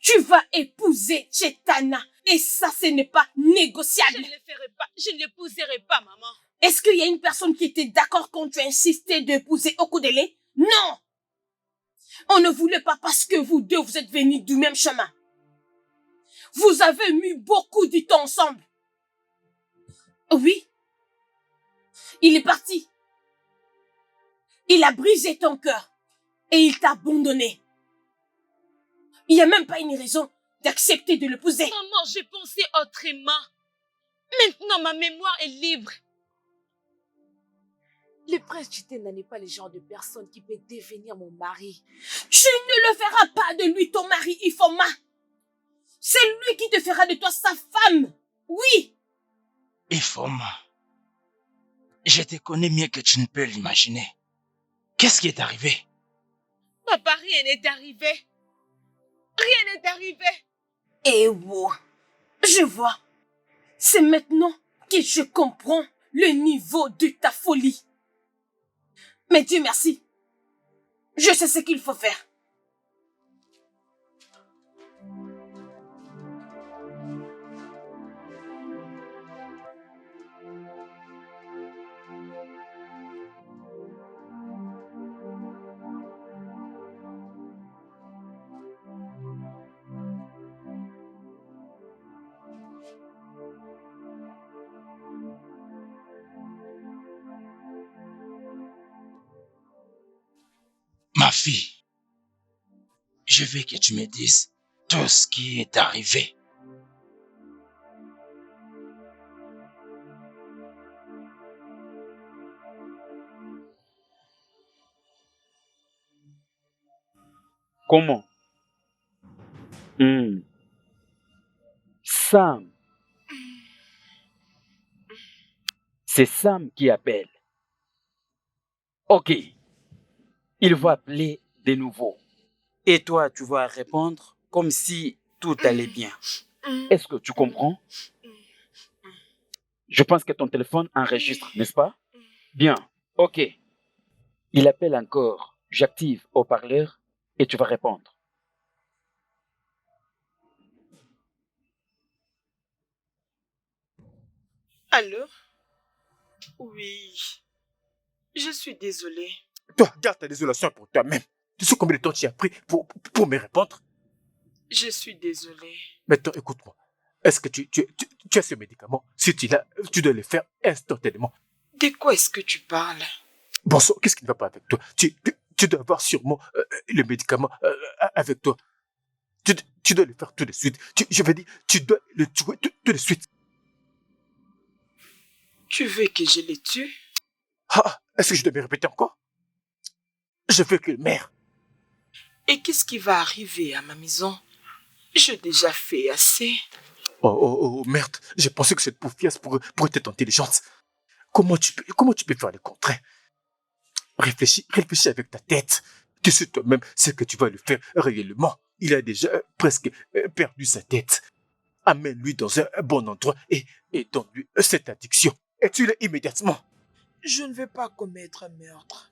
Tu vas épouser Chetana et ça, ce n'est pas négociable. Je ne le ferai pas. Je ne l'épouserai pas, maman. Est-ce qu'il y a une personne qui était d'accord quand tu as insisté d'épouser Okudele? Non! On ne voulait pas parce que vous deux, vous êtes venus du même chemin. Vous avez mis beaucoup de temps ensemble. Oui. Il est parti. Il a brisé ton cœur et il t'a abandonné. Il n'y a même pas une raison d'accepter de l'épouser. Maman, j'ai pensé autrement. Maintenant, ma mémoire est libre. Le prince Chitena n'est pas le genre de personne qui peut devenir mon mari. Tu ne le feras pas de lui ton mari, Ifoma. C'est lui qui te fera de toi sa femme. Oui. Ifoma, je te connais mieux que tu ne peux l'imaginer. Qu'est-ce qui est arrivé? Papa, rien n'est arrivé. Rien n'est arrivé. Eh wow, je vois. C'est maintenant que je comprends le niveau de ta folie. Mais Dieu merci, je sais ce qu'il faut faire. Ma fille, je veux que tu me dises tout ce qui est arrivé. Comment? Sam. C'est Sam qui appelle. Ok. Il va appeler de nouveau. Et toi, tu vas répondre comme si tout allait bien. Est-ce que tu comprends? Je pense que ton téléphone enregistre, n'est-ce pas? Bien. Ok. Il appelle encore. J'active haut-parleur et tu vas répondre. Allô? Oui. Je suis désolée. Toi, garde ta désolation pour toi-même. Tu sais combien de temps tu as pris pour me répondre? Je suis désolée. Maintenant, écoute-moi. Est-ce que tu as ce médicament? Si tu l'as, tu dois le faire instantanément. De quoi est-ce que tu parles? Bon sang, qu'est-ce qui ne va pas avec toi? Tu dois avoir sûrement le médicament avec toi. Tu dois le faire tout de suite. Je veux dire, tu dois le tuer tout de suite. Tu veux que je le tue? Ah, est-ce que je dois me répéter encore? Je veux qu'il meure. Et qu'est-ce qui va arriver à ma maison? J'ai déjà fait assez. Oh, merde. Je pensais que cette pauvre pièce pourrait être intelligente. Comment tu peux faire le contraire? Réfléchis avec ta tête. Tu sais toi-même ce que tu vas lui faire réellement. Il a déjà presque perdu sa tête. Amène-lui dans un bon endroit et donne-lui cette addiction. Et tue-le immédiatement. Je ne vais pas commettre un meurtre.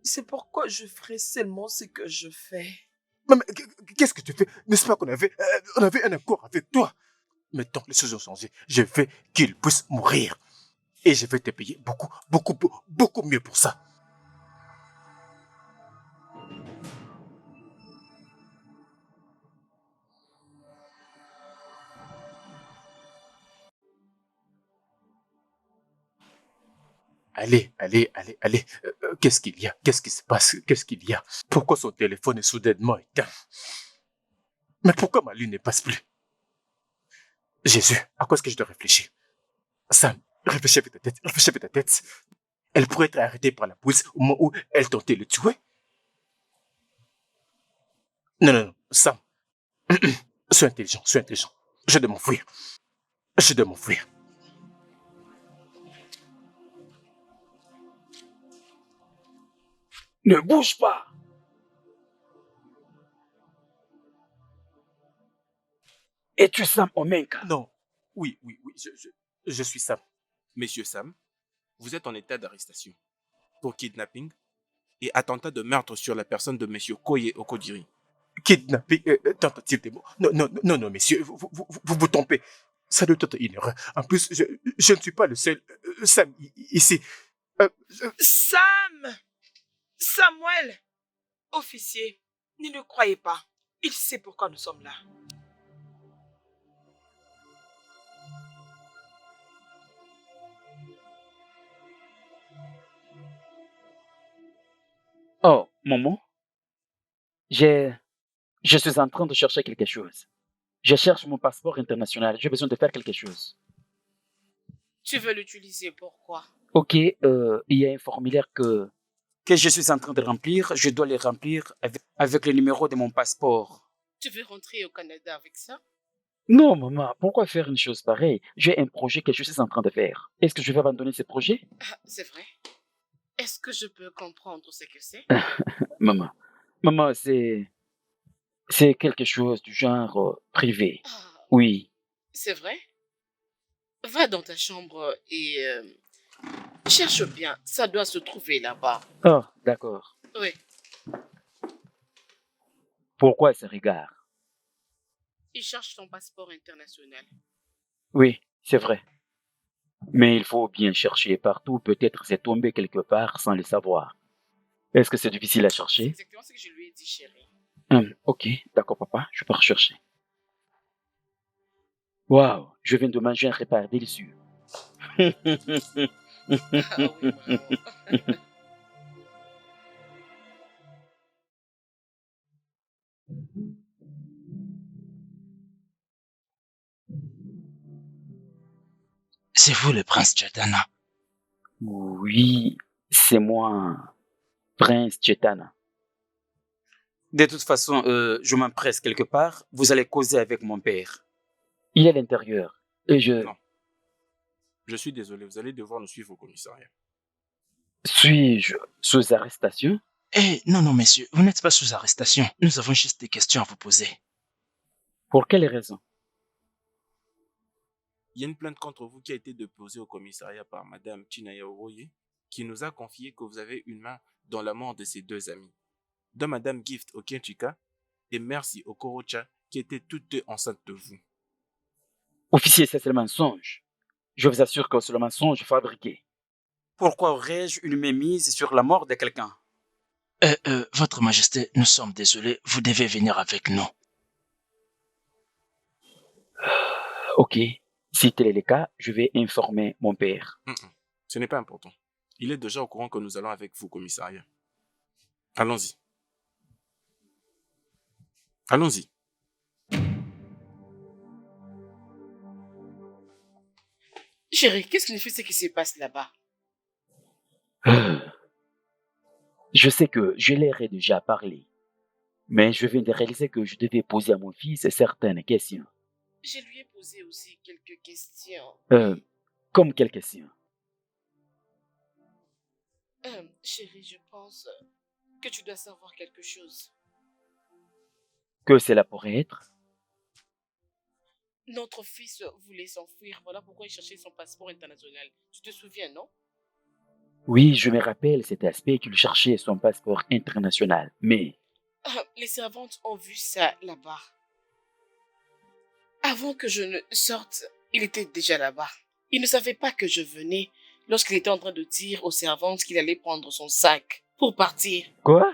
C'est pourquoi je ferai seulement ce que je fais. Mais qu'est-ce que tu fais? N'est-ce pas qu'on avait un accord avec toi? Maintenant, les choses ont changé. Je veux qu'il puisse mourir. Et je vais te payer beaucoup mieux pour ça. Allez. Qu'est-ce qu'il y a? Qu'est-ce qui se passe? Qu'est-ce qu'il y a? Pourquoi son téléphone est soudainement éteint? Mais pourquoi ma lune ne passe plus? Jésus, à quoi est-ce que je dois réfléchir? Sam, réfléchis avec ta tête. Elle pourrait être arrêtée par la police au moment où elle tentait de le tuer. Non, Sam. Sois intelligent. Je dois m'enfuir. Ne bouge pas. Es-tu Sam Omenka? Non. Oui, je suis Sam. Monsieur Sam, vous êtes en état d'arrestation pour kidnapping et attentat de meurtre sur la personne de monsieur Koye Okodiri. Kidnapping, tentative de mort. Non, messieurs, vous trompez. Ça doit être une erreur. En plus, je ne suis pas le seul Sam ici. Sam! Samuel! Officier, ne le croyez pas. Il sait pourquoi nous sommes là. Oh, maman, je suis en train de chercher quelque chose. Je cherche mon passeport international. J'ai besoin de faire quelque chose. Tu veux l'utiliser pourquoi? Ok, il y a un formulaire que je suis en train de remplir. Je dois le remplir avec le numéro de mon passeport. Tu veux rentrer au Canada avec ça? Non, maman, pourquoi faire une chose pareille? J'ai un projet que je suis en train de faire. Est-ce que je vais abandonner ce projet? Ah, c'est vrai. Est-ce que je peux comprendre ce que c'est? Maman, c'est quelque chose du genre privé. Ah, Oui. c'est vrai? Va dans ta chambre et cherche bien. Ça doit se trouver là-bas. Oh, d'accord. Oui. Pourquoi ce regard? Il cherche ton passeport international. Oui, c'est vrai. Mais il faut bien chercher partout. Peut-être c'est tombé quelque part sans le savoir. Est-ce que c'est difficile à C'est chercher? exactement ce que je lui ai dit, chérie. Ok, d'accord, papa. Je peux rechercher. Waouh, je viens de manger un repas délicieux. Ah oui, maman. C'est vous le prince Chaitana. Oui, c'est moi, Prince Chetana. De toute façon, je m'empresse quelque part. Vous allez causer avec mon père. Il est à l'intérieur. Et Non. Je suis désolé, vous allez devoir nous suivre au commissariat. Suis-je sous arrestation? Non, messieurs, vous n'êtes pas sous arrestation. Nous avons juste des questions à vous poser. Pour quelle raison? Il y a une plainte contre vous qui a été déposée au commissariat par Madame Chinaya Oroye, qui nous a confié que vous avez une main dans la mort de ses deux amies, dont Madame Gift Okenchika et Merci Okorocha, qui étaient toutes deux enceintes de vous. Officier, c'est le mensonge. Je vous assure que c'est le mensonge fabriqué. Pourquoi aurais-je une mémise sur la mort de quelqu'un? Votre Majesté, nous sommes désolés, vous devez venir avec nous. Ok, si tel est le cas, je vais informer mon père. Ce n'est pas important. Il est déjà au courant que nous allons avec vous au commissariat. Allons-y. Allons-y. Chérie, qu'est-ce que ce qui se passe là-bas? Je sais que je leur ai déjà parlé, mais je viens de réaliser que je devais poser à mon fils certaines questions. Je lui ai posé aussi quelques questions. Comme quelles questions? Chérie, je pense que tu dois savoir quelque chose. Que cela pourrait être? Notre fils voulait s'enfuir, voilà pourquoi il cherchait son passeport international. Tu te souviens, non? Oui, je me rappelle cet aspect qu'il cherchait son passeport international, mais... Les servantes ont vu ça là-bas. Avant que je ne sorte, il était déjà là-bas. Il ne savait pas que je venais lorsqu'il était en train de dire aux servantes qu'il allait prendre son sac pour partir. Quoi?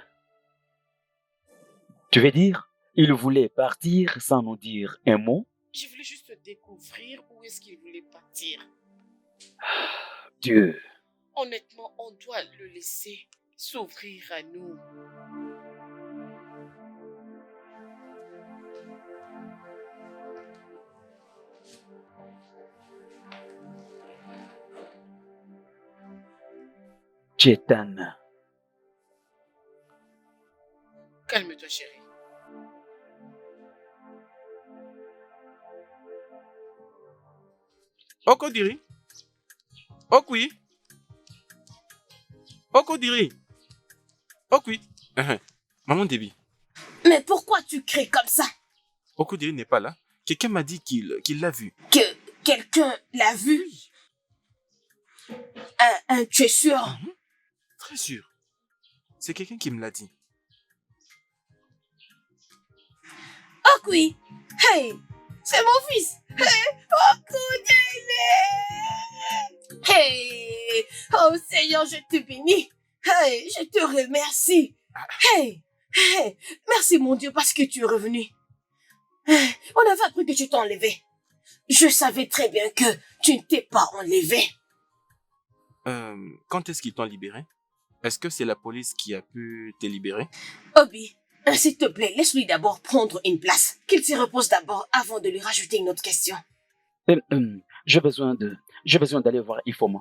Tu veux dire, il voulait partir sans nous dire un mot? Je voulais juste découvrir où est-ce qu'il voulait partir. Dieu. Honnêtement, on doit le laisser s'ouvrir à nous. Chetana. Calme-toi, chérie. Okodiri. Okui. Okodiri. Okui. Maman Debbie. Mais pourquoi tu cries comme ça? Okodiri n'est pas là. Quelqu'un m'a dit qu'il l'a vu. Que quelqu'un l'a vu? Tu es sûr? Très sûr. C'est quelqu'un qui me l'a dit. Oh oui! Hey! C'est mon fils! Hey! Oh, Kodele! Hey! Oh Seigneur, je te bénis! Hey! Je te remercie! Hey! Hey! Merci mon Dieu parce que tu es revenu. Hey, on avait appris que tu t'es enlevé. Je savais très bien que tu ne t'es pas enlevé. Quand est-ce qu'ils t'ont libéré? Est-ce que c'est la police qui a pu te libérer? Obi, s'il te plaît, laisse-lui d'abord prendre une place. Qu'il se repose d'abord avant de lui rajouter une autre question. J'ai besoin d'aller voir Ifoma.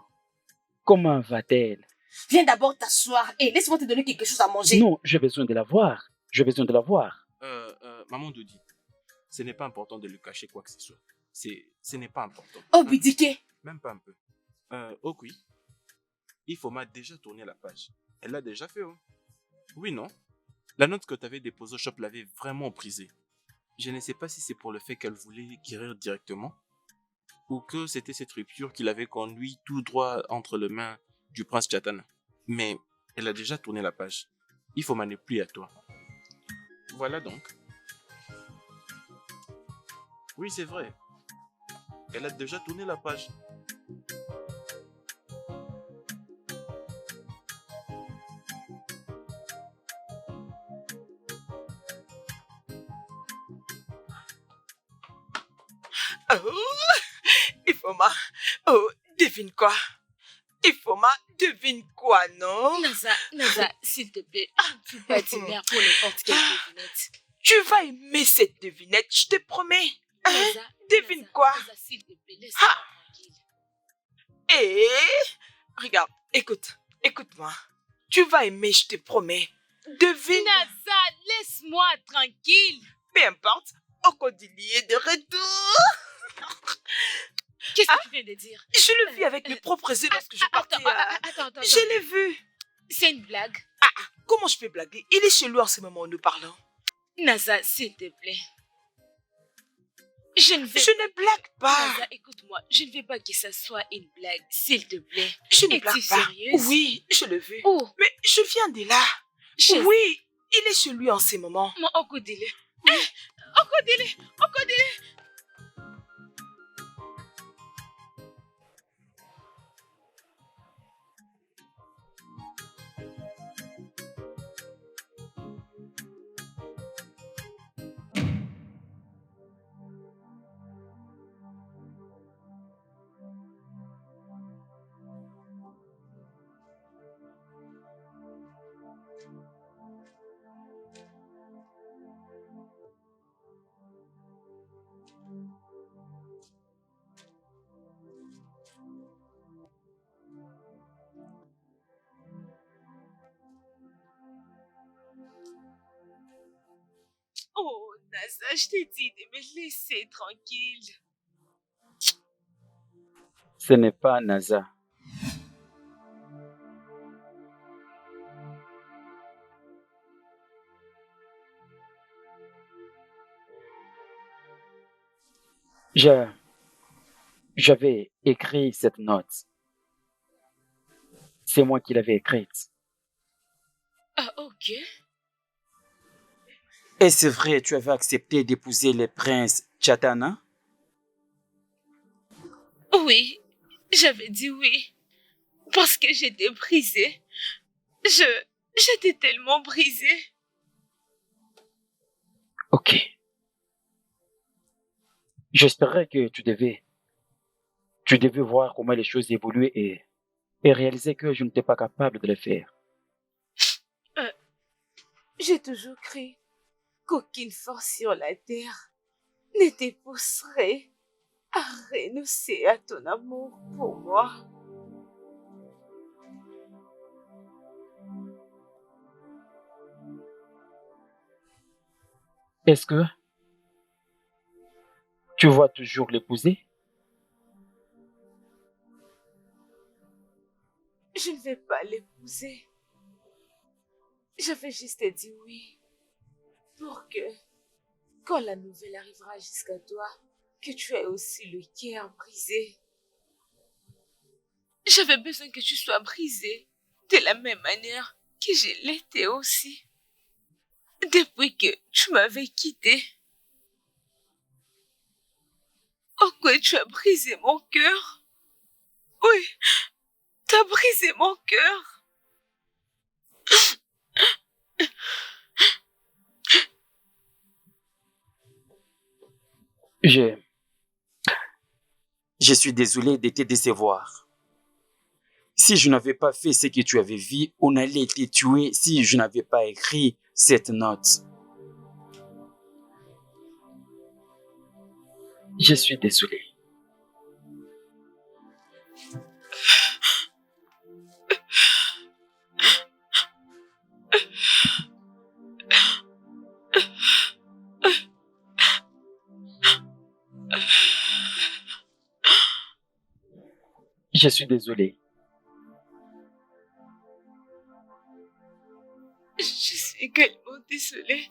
Comment va-t-elle? Viens d'abord t'asseoir et laisse-moi te donner quelque chose à manger. Non, j'ai besoin de la voir. Maman Doudi, ce n'est pas important de lui cacher quoi que ce soit. Ce n'est pas important. Obi Dike. Même pas un peu. Okui, Ifoma a déjà tourné la page. Elle l'a déjà fait, oh. Oui, non? La note que tu avais déposée au shop l'avait vraiment brisée. Je ne sais pas si c'est pour le fait qu'elle voulait guérir directement ou que c'était cette rupture qui l'avait conduit tout droit entre les mains du prince Chatana. Mais elle a déjà tourné la page. Ifoma n'est plus à toi. Voilà donc. Oui, c'est vrai. Elle a déjà tourné la page. Oh, Ifoma, oh, devine quoi? Ifoma, devine quoi, non? Naza, s'il te plaît, tu peux pas être mère pour n'importe quelle devinette. Tu vas aimer cette devinette, je te promets. Naza, Devine quoi? Naza, s'il te plaît, laisse-moi tranquille. Regarde, écoute-moi. Tu vas aimer, je te promets. Devine. Naza, laisse-moi tranquille. Peu importe, Okodili est de retour. Qu'est-ce que tu viens de dire? Je l'ai vu avec mes propres yeux lorsque je partais. Attends. Je l'ai vu. C'est une blague. Comment je peux blaguer? Il est chez lui en ce moment où nous parlons. Naza, s'il te plaît. Je ne blague pas. Naza, écoute-moi, je ne veux pas que ça soit une blague, s'il te plaît. Je ne blague Es-tu pas. sérieuse? Oui, je l'ai vu. Oh. Mais je viens de là. Oui, il est chez lui en ce moment. Mon Okodile. Okodile. Oh, Naza, je t'ai dit de me laisser tranquille. Ce n'est pas Naza. J'avais écrit cette note. C'est moi qui l'avais écrite. Ah, ok. Et c'est vrai, tu avais accepté d'épouser le prince Chatana? Oui, j'avais dit oui. Parce que j'étais brisée. J'étais tellement brisée. Ok. J'espérais que tu devais voir comment les choses évoluaient et réaliser que je n'étais pas capable de le faire. J'ai toujours cru qu'aucune force sur la terre ne te pousserait à renoncer à ton amour pour moi. Est-ce que tu vas toujours l'épouser? Je ne vais pas l'épouser. J'avais juste dit oui pour que, quand la nouvelle arrivera jusqu'à toi, que tu aies aussi le cœur brisé. J'avais besoin que tu sois brisé de la même manière que je l'étais aussi. Depuis que tu m'avais quitté. Oh, quoi, tu as brisé mon cœur. Oui, tu as brisé mon cœur. Je suis désolé de te décevoir. Si je n'avais pas fait ce que tu avais vu, on allait te tuer si je n'avais pas écrit cette note. Je suis désolé. Je suis désolé. Je suis également désolée.